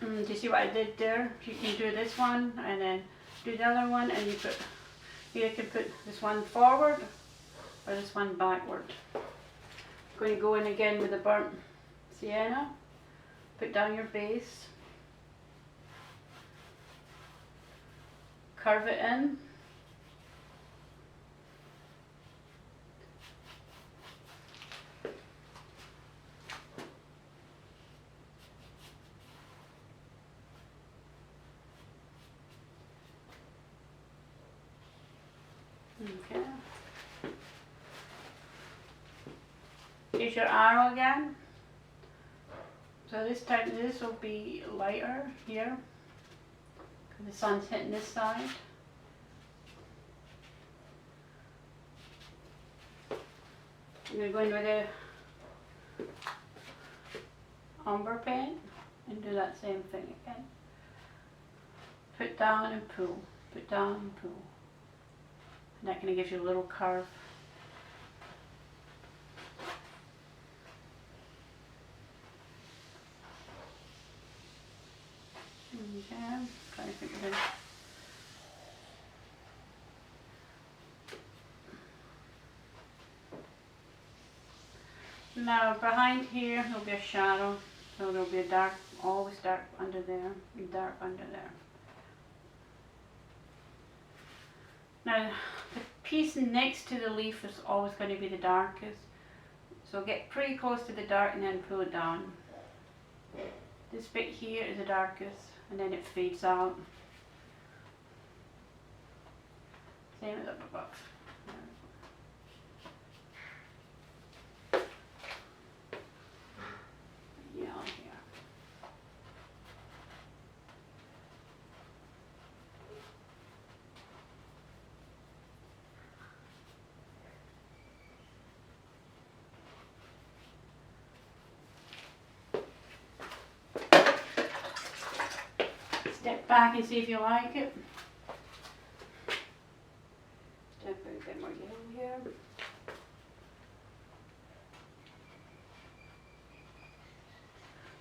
Speaker 1: Do you see what I did there? You can do this one and then do the other one, and you can put this one forward or this one backward. I'm going to go in again with the burnt sienna. Put down your base. Curve it in. Okay. Here's your arrow again. So this will be lighter here, because the sun's hitting this side. I'm going to go in with the umber paint and do that same thing again. Put down and pull, put down and pull. And that kind of gives you a little curve. Okay, trying to think of it. Now behind here there'll be a shadow, so there'll be a dark, always dark under there, and dark under there. Now the piece next to the leaf is always going to be the darkest, so get pretty close to the dark and then pull it down. This bit here is the darkest, and then it fades out. Same as up above. Yeah, here. Step back and see if you like it. Step a bit more yellow here.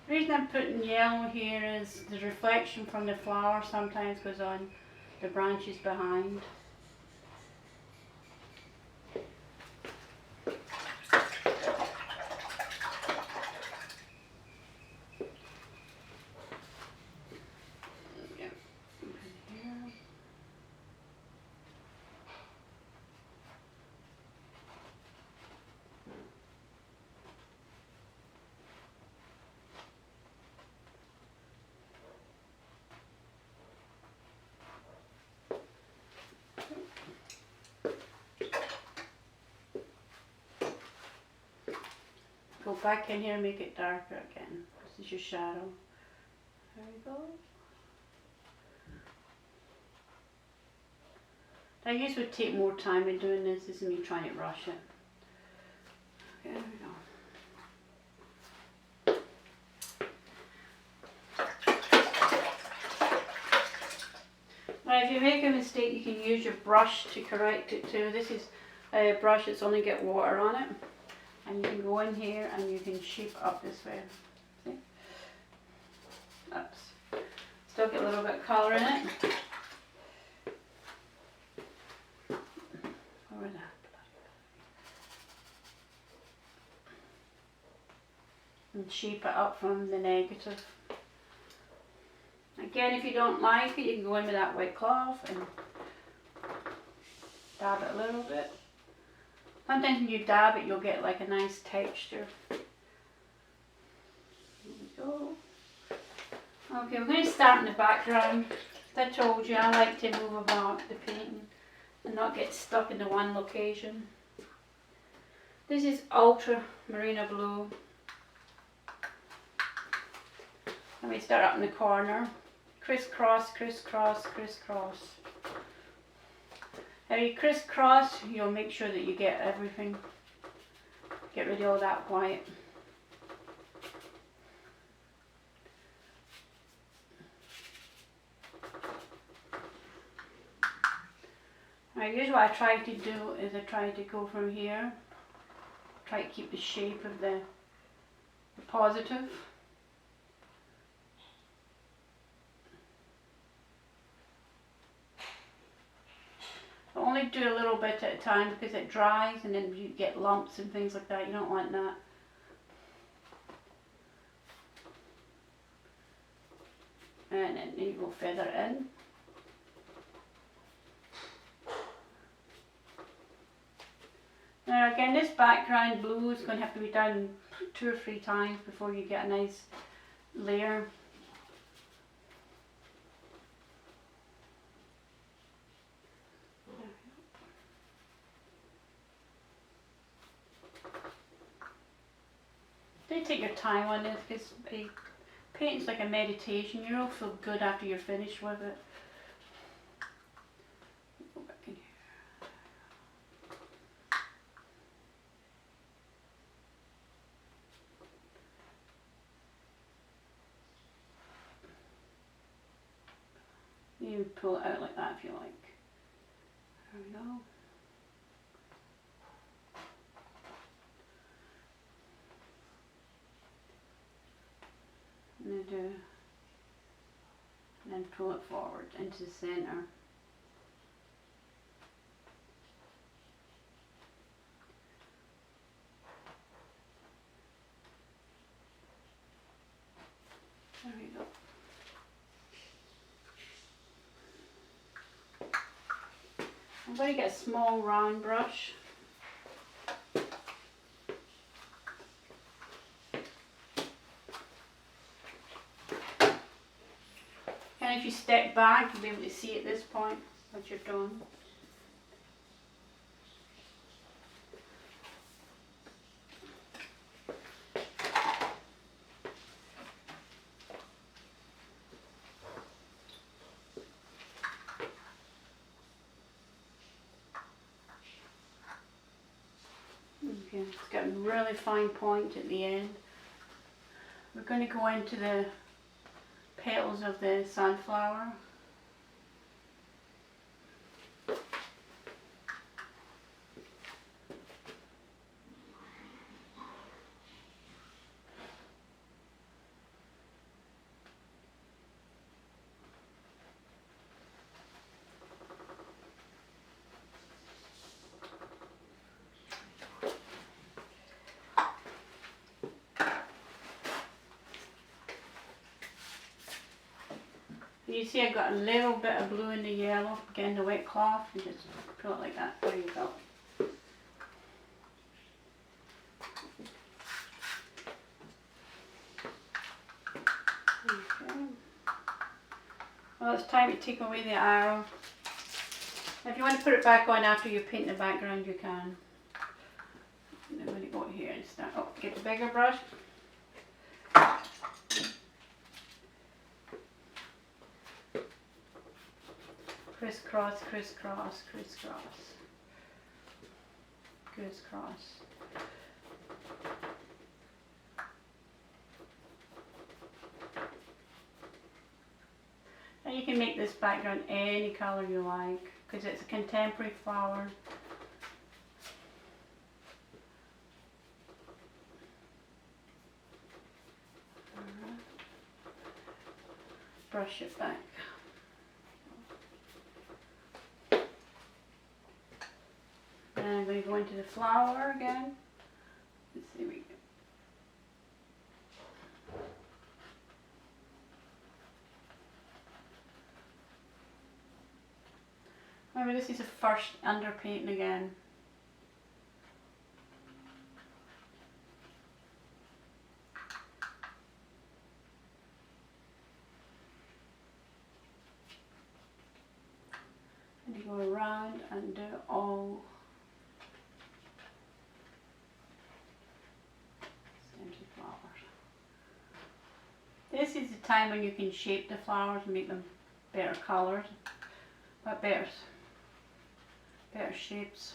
Speaker 1: The reason I'm putting yellow here is the reflection from the flower sometimes goes on the branches behind. Go back in here and make it darker again. This is your shadow. There we go. I guess would take more time in doing this. This is me trying to rush it. Okay, there we go. Now if you make a mistake, you can use your brush to correct it too. This is a brush that's only got water on it. And you can go in here and you can shape up this way. See? Oops. Still get a little bit of colour in it. Over that. And shape it up from the negative. Again, if you don't like it, you can go in with that white cloth and dab it a little bit. Sometimes when you dab it, you'll get like a nice texture. There we go. Okay, we're going to start in the background. As I told you, I like to move about the painting and not get stuck in the one location. This is ultra marina blue. Let me start up in the corner. Crisscross, crisscross, crisscross. Now you crisscross, you'll make sure that you get everything. Get rid of all that white. Now usually what I try to do is I try to go from here, try to keep the shape of the positive. I only do a little bit at a time because it dries and then you get lumps and things like that. You don't want that. And then you go feather in. Now again, this background blue is going to have to be done 2 or 3 times before you get a nice layer. Do take your time on this because painting's like a meditation. You'll feel good after you're finished with it. Go back in here. You pull it out like that if you like. There we go. And then pull it forward into the centre. There we go. I'm going to get a small round brush. And if you step back, you'll be able to see at this point what you're doing. Okay, it's got a really fine point at the end. We're going to go into the petals of the sunflower. You see I got a little bit of blue in the yellow, again the wet cloth, and just pull it like that. There you go. Okay. Well, it's time to take away the arrow. If you want to put it back on after you paint the background, you can. And I'm going to go here and start. Oh, get the bigger brush. Crisscross, crisscross, crisscross, crisscross. And you can make this background any colour you like because it's a contemporary flower. Brush it back. And I'm going to go into the flower again. Let's see, we go. Remember, this is the first underpainting again. And you go around and do all. This is the time when you can shape the flowers and make them better colours, but better shapes.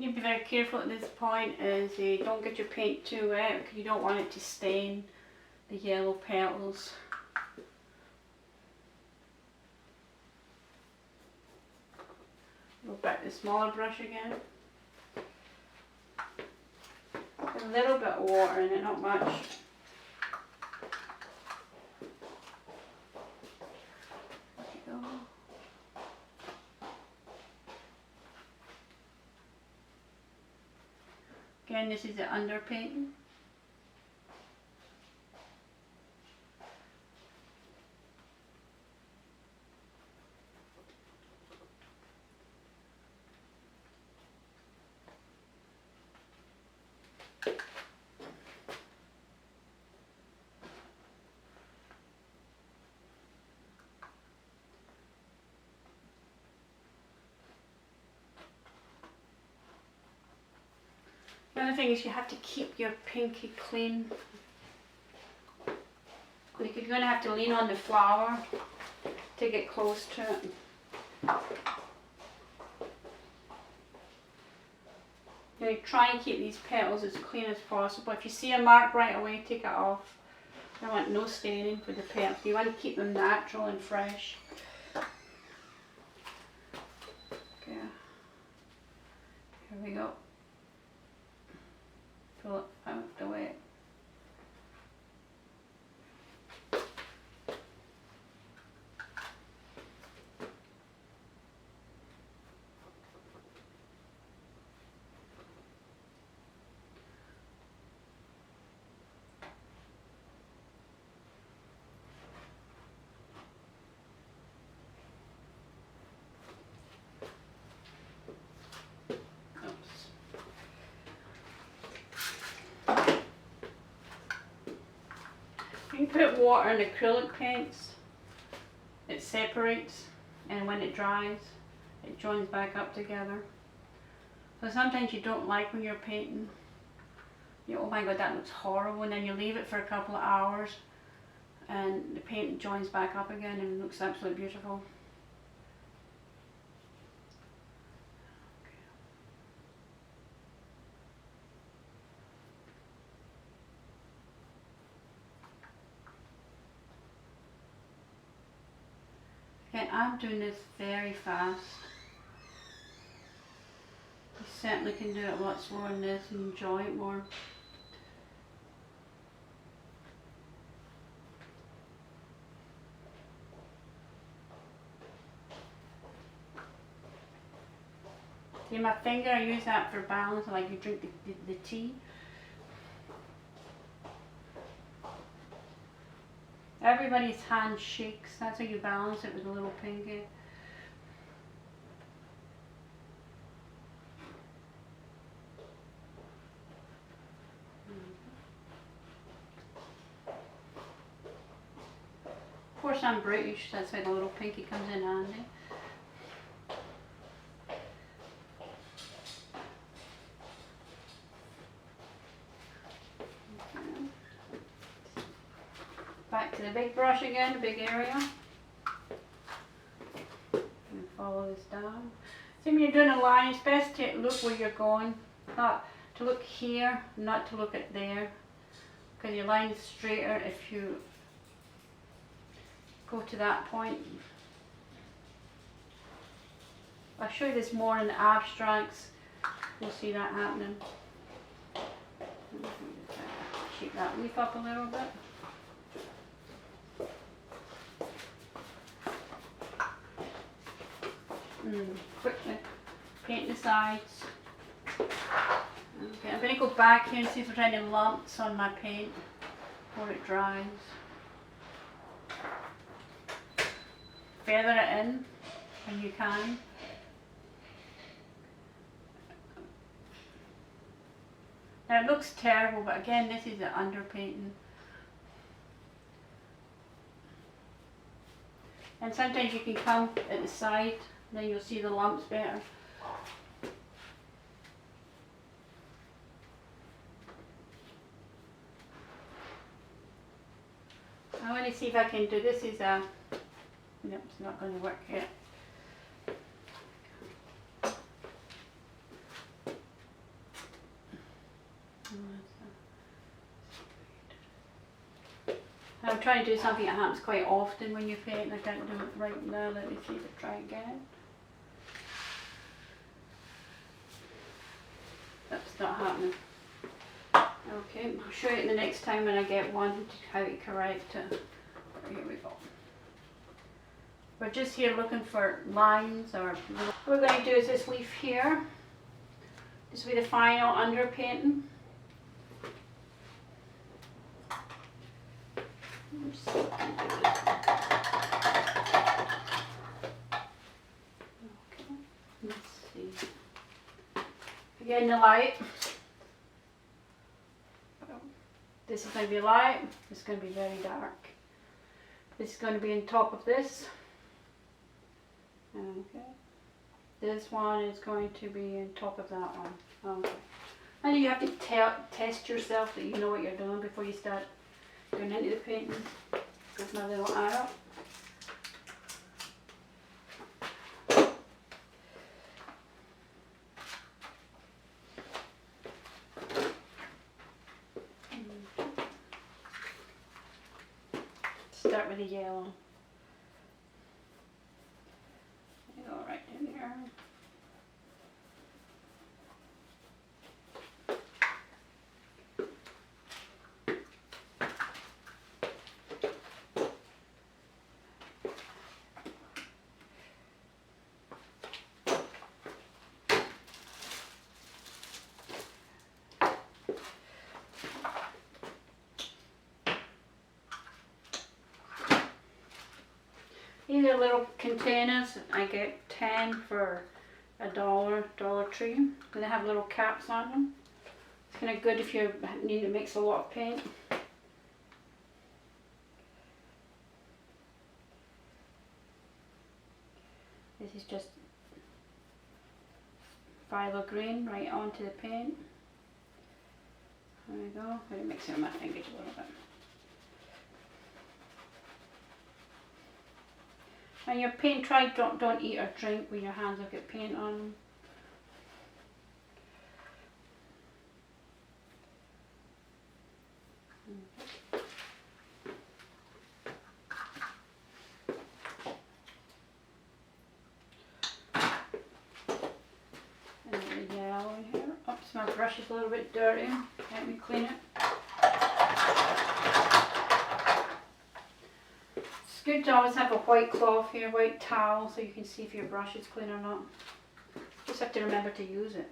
Speaker 1: You need to be very careful at this point is don't get your paint too wet because you don't want it to stain the yellow petals. Go back to the smaller brush again. A little bit of water in it, not much. There you go. Again, this is the underpainting. The other thing is you have to keep your pinky clean. Like you're going to have to lean on the flower to get close to it. You try and keep these petals as clean as possible. If you see a mark right away, take it off. You want no staining for the petals. You want to keep them natural and fresh. Okay. Here we go. Pull it out the way. You put water in acrylic paints, it separates, and when it dries, it joins back up together. So sometimes you don't like when you're painting, oh my god, that looks horrible, and then you leave it for a couple of hours and the paint joins back up again and it looks absolutely beautiful. And I'm doing this very fast. You certainly can do it a lot slower than this and enjoy it more. See my finger, I use that for balance, like you drink the tea. Everybody's hand shakes, that's how you balance it with a little pinky. Of course I'm British, that's why the little pinky comes in handy. Back to the big brush again, big area. And follow this down. See, when you're doing a line, it's best to look where you're going. Not to look here, not to look at there. Because your line is straighter if you go to that point. I'll show you this more in the abstracts. You'll see that happening. Shape that leaf up a little bit. Quickly paint the sides. Okay, I'm going to go back here and see if there's any lumps on my paint before it dries. Feather it in when you can. Now it looks terrible, but again, this is the underpainting. And sometimes you can come at the side, then you'll see the lumps better. I want to see if I can do this. Is a nope, it's not going to work yet. I'm trying to do something that happens quite often when you paint. I can't do it right now. Let me see if I try again. That's not happening. Okay, I'll show you the next time when I get one how to correct it. Here we go. We're just here looking for lines or what we're going to do is this leaf here. This will be the final underpainting. Okay, let's see. Again, the light. This is going to be light. This is going to be very dark. This is going to be on top of this. Okay. This one is going to be on top of that one. Okay. And you have to test yourself that you know what you're doing before you start going into the painting. With my little arrow. Start with the yellow. Go right in here. These are little containers. I get 10 for $1, Dollar Tree. They have little caps on them. It's kind of good if you need to mix a lot of paint. This is just phthalo green right onto the paint. There we go. I'm going to mix it with my fingers a little bit. And your paint, don't eat or drink when your hands will get paint on them. And the yellow in here. Oops, my brush is a little bit dirty. Let me clean it. It's good to always have a white cloth here, white towel, so you can see if your brush is clean or not. Just have to remember to use it.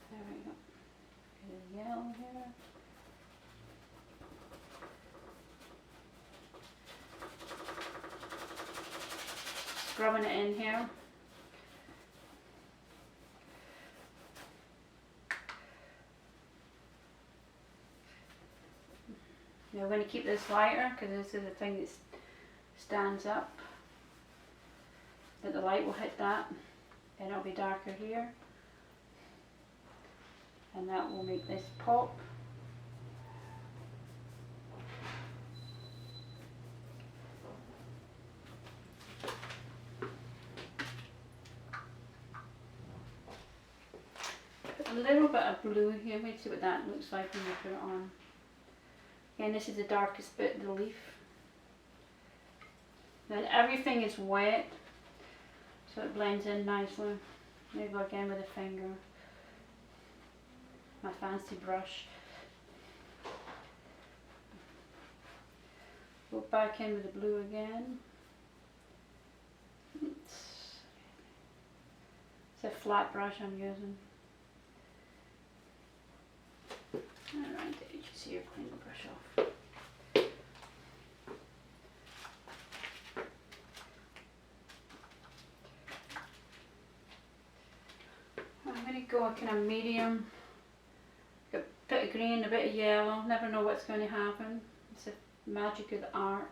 Speaker 1: There we go. Get a yellow here. Scrubbing it in here. Now we're going to keep this lighter because this is the thing that stands up. But the light will hit that and it'll be darker here. And that will make this pop. Put a little bit of blue here. Let's see what that looks like when you put it on. Again, this is the darkest bit of the leaf. Then everything is wet, so it blends in nicely. Maybe go again with a finger. My fancy brush. Go back in with the blue again. It's a flat brush I'm using. Alright, did you see your clean the brush off? I'm going to go kind of medium. Got a bit of green, a bit of yellow. Never know what's going to happen. It's the magic of the art.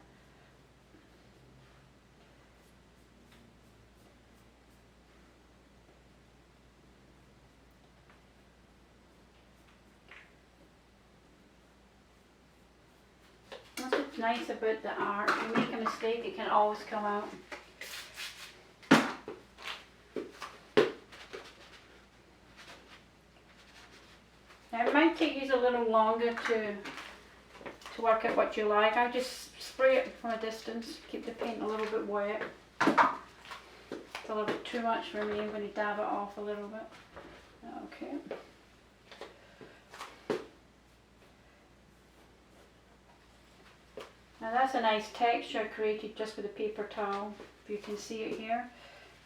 Speaker 1: What's nice about the art, if you make a mistake, it can always come out. Now it might take you a little longer to to work out what you like. I just spray it from a distance, keep the paint a little bit wet. It's a little bit too much for me. I'm going to dab it off a little bit. Okay. Now that's a nice texture created just with a paper towel. If you can see it here.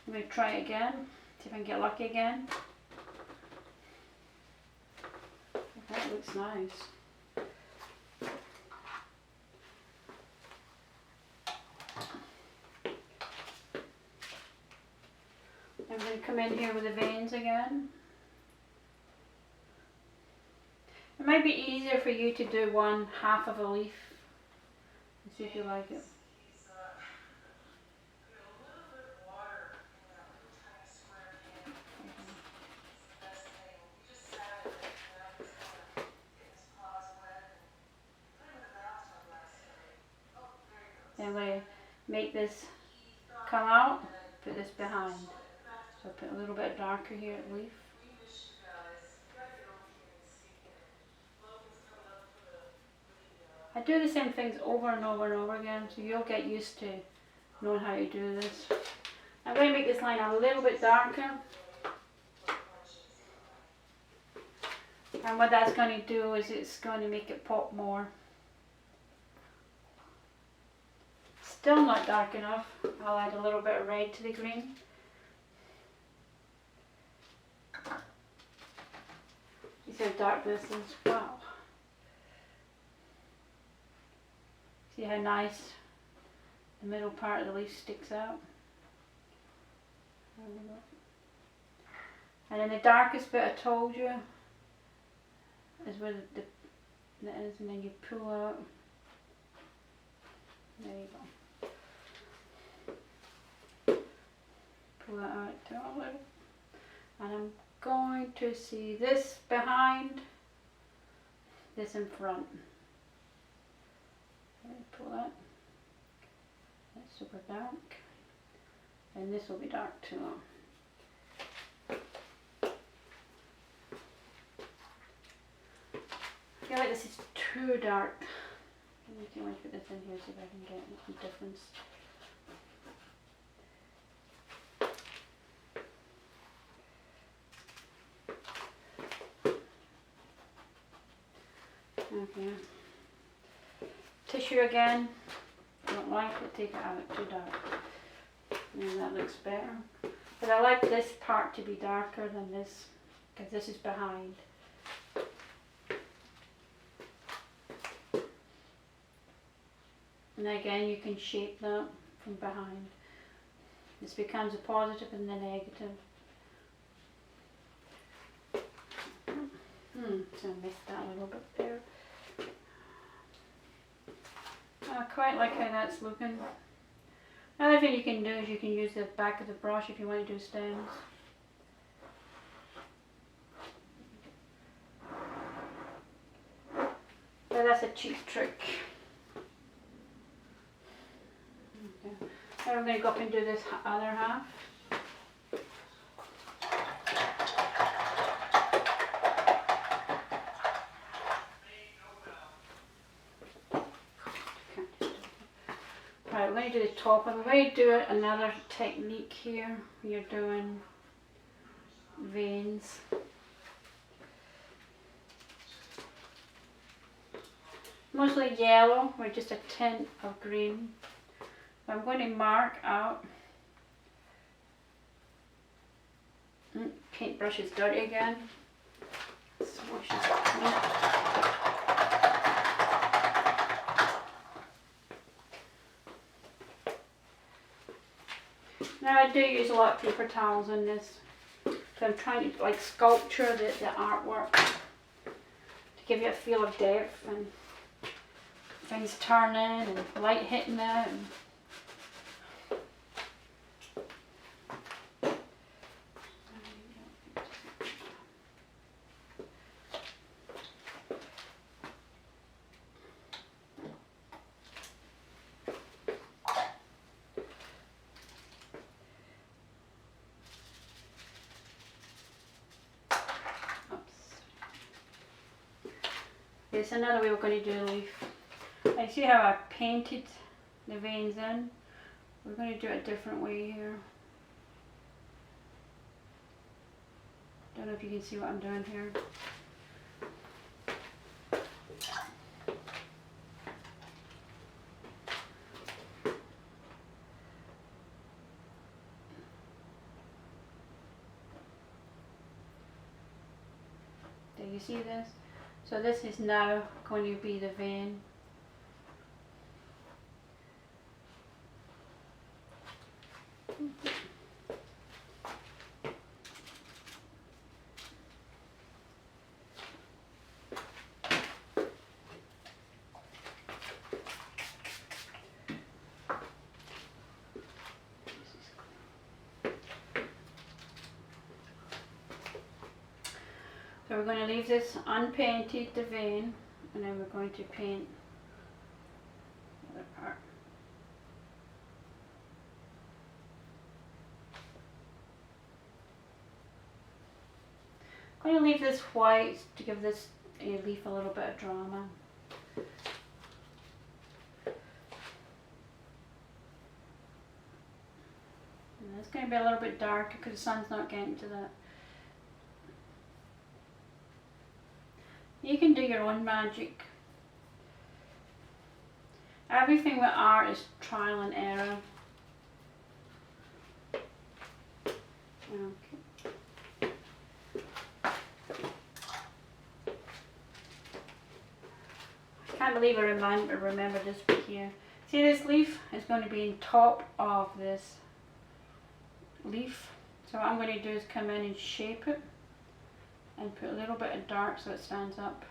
Speaker 1: I'm going to try it again, see if I can get lucky again. That looks nice. I'm going to come in here with the veins again. It might be easier for you to do one half of a leaf and see if you like it. Then we make this come out, put this behind. So put a little bit darker here at leaf. I do the same things over and over and over again, so you'll get used to knowing how to do this. I'm going to make this line a little bit darker. And what that's going to do is it's going to make it pop more. Still not dark enough. I'll add a little bit of red to the green. You see how dark this is? Wow. See how nice the middle part of the leaf sticks out? And then the darkest bit I told you is where the is, and then you pull out. There you go. Pull that out a little. And I'm going to see this behind, this in front. Pull that. That's super dark. And this will be dark too. I feel like this is too dark. Let me put this in here so if I can get some difference. Okay. Tissue again. I don't like it, take it out too dark. And that looks better. But I like this part to be darker than this, because this is behind. And again, you can shape that from behind. This becomes a positive and the negative. So I missed that a little bit there. I quite like how that's looking. Another thing you can do is you can use the back of the brush if you want to do stems. But that's a cheap trick. Okay. Now I'm going to go up and do this other half. Right, we're going to do the top, and we're going to do another technique here. You're doing veins. Mostly yellow with just a tint of green. I'm going to mark out. Paintbrush is dirty again. Smush it. Now I do use a lot of paper towels in this. So I'm trying to like sculpture the artwork to give you a feel of depth and things turning and light hitting it. And it's another way we're going to do a leaf. I see how I painted the veins in. We're going to do it a different way here. Don't know if you can see what I'm doing here. Do you see this? So this is now going to be the vein. So we're going to leave this unpainted, the vein, and then we're going to paint the other part. I'm going to leave this white to give this leaf a little bit of drama. And it's going to be a little bit darker because the sun's not getting to that. You can do your own magic. Everything with art is trial and error. Okay. I can't believe I remember this bit here. See, this leaf is going to be on top of this leaf. So what I'm going to do is come in and shape it and put a little bit of dark so it stands up.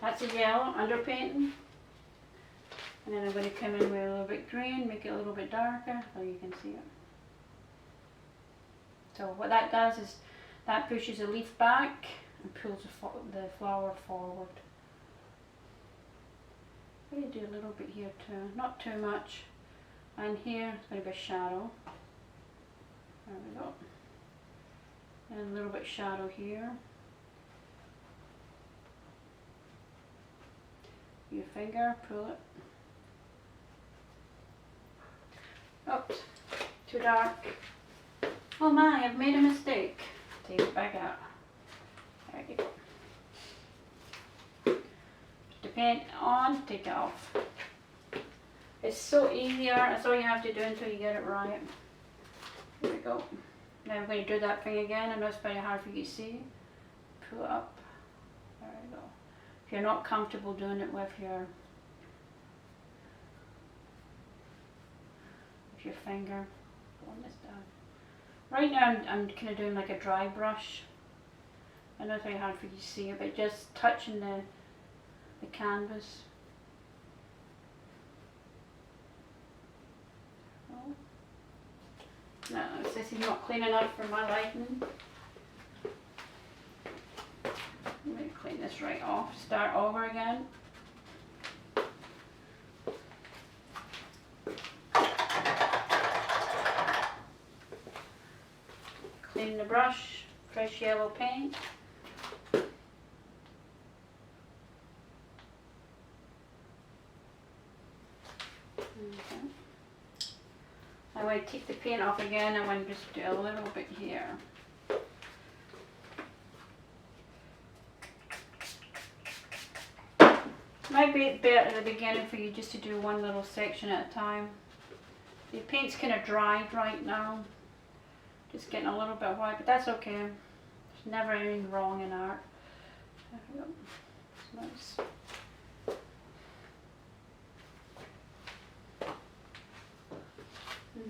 Speaker 1: That's a yellow underpainting. And then I'm going to come in with a little bit green, make it a little bit darker so you can see it. So what that does is that pushes the leaf back and pulls the flower forward. I'm going to do a little bit here too, not too much. And here it's going to be a shadow. There we go. And a little bit shadow here. Your finger, pull it. Oops, too dark. Oh my, I've made a mistake. Take it back out. There you go. Put the paint on, take it off. It's so easier, that's all you have to do until you get it right. There we go. Now we're going to do that thing again. I know it's very hard for you to see. Pull it up. There we go. If you're not comfortable doing it with your finger, pulling this down. Right now I'm kind of doing like a dry brush. I know it's very hard for you to see it, but just touching the canvas. Oh. No, this is not clean enough for my lighting. I'm going to clean this right off, start over again. Clean the brush, fresh yellow paint. Okay. I want to take the paint off again. I want to just do a little bit here. Might be better at the beginning for you just to do one little section at a time. The paint's kind of dried right now. Just getting a little bit white, but that's okay. There's never anything wrong in art. There we go. It's nice.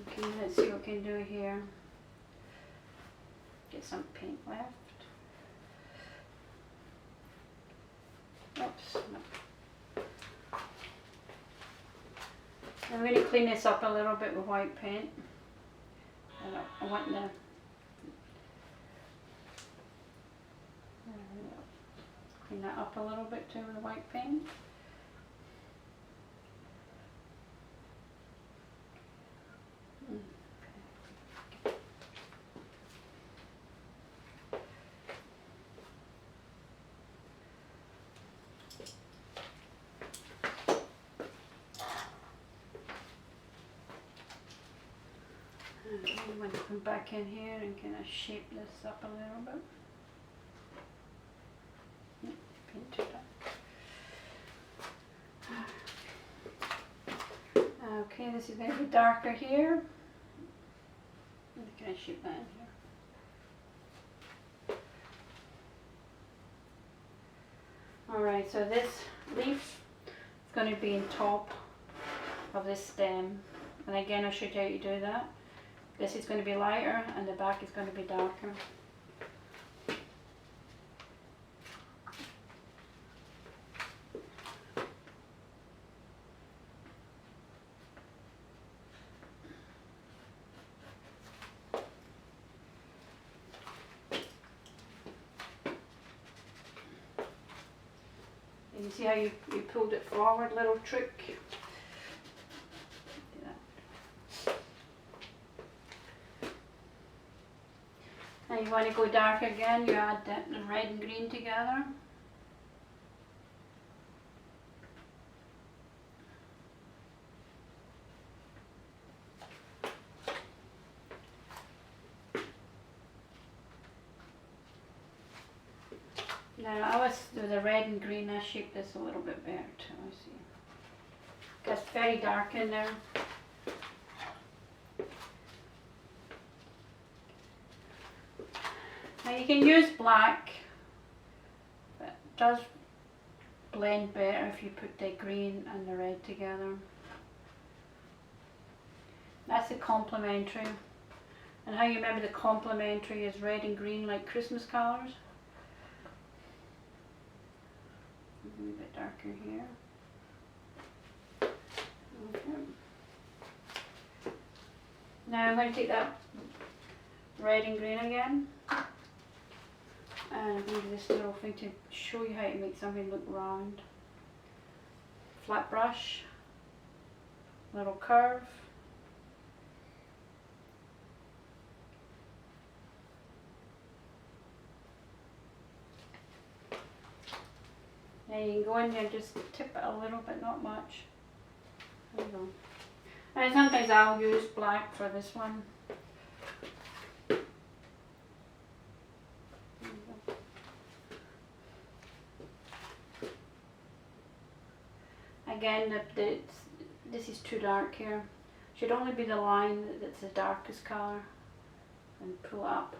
Speaker 1: Okay, let's see what we can do here. Get some paint left. Oops. I'm going to clean this up a little bit with white paint. I want the clean that up a little bit too with the white paint. I'm going to come back in here and kind of shape this up a little bit. Paint too dark. Okay, this is going to be darker here. Can I shape that in here? Alright, so this leaf is going to be on top of this stem. And again, I'll show you how to do that. This is going to be lighter and the back is going to be darker. And you see how you pulled it forward, little trick. And you want to go dark again, you add the red and green together. Now I was with the red and green, I shaped this a little bit better too, I see. It's very dark in there. Now you can use black, but it does blend better if you put the green and the red together. That's the complementary. And how you remember the complementary is red and green like Christmas colours. A bit darker here. Okay. Now I'm going to take that red and green again. And I'm going to do this little thing to show you how to make something look round. Flat brush, little curve. And you can go in there and just tip it a little bit, not much. There you go. And sometimes I'll use black for this one. Again, this is too dark here. Should only be the line that's the darkest colour, and pull up.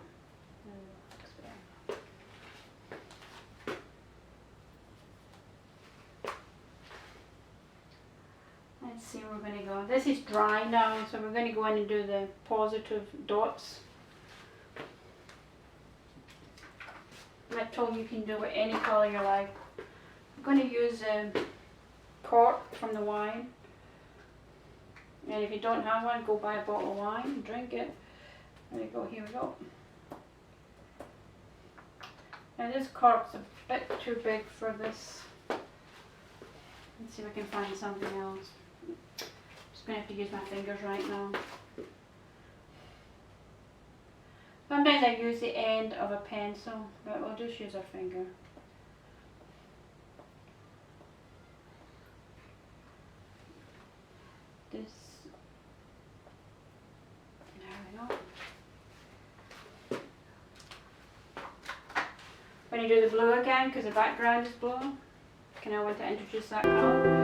Speaker 1: Let's see where we're going to go. This is dry now, so we're going to go in and do the positive dots. I told you can do it any colour you like. I'm going to use cork from the wine, and if you don't have one, go buy a bottle of wine and drink it. There you go, here we go. Now this cork's a bit too big for this. Let's see if I can find something else. Just going to have to use my fingers right now. Sometimes I use the end of a pencil, but we'll just use our finger. This, there we go. When you do the blue again, because the background is blue, can I want to introduce that colour?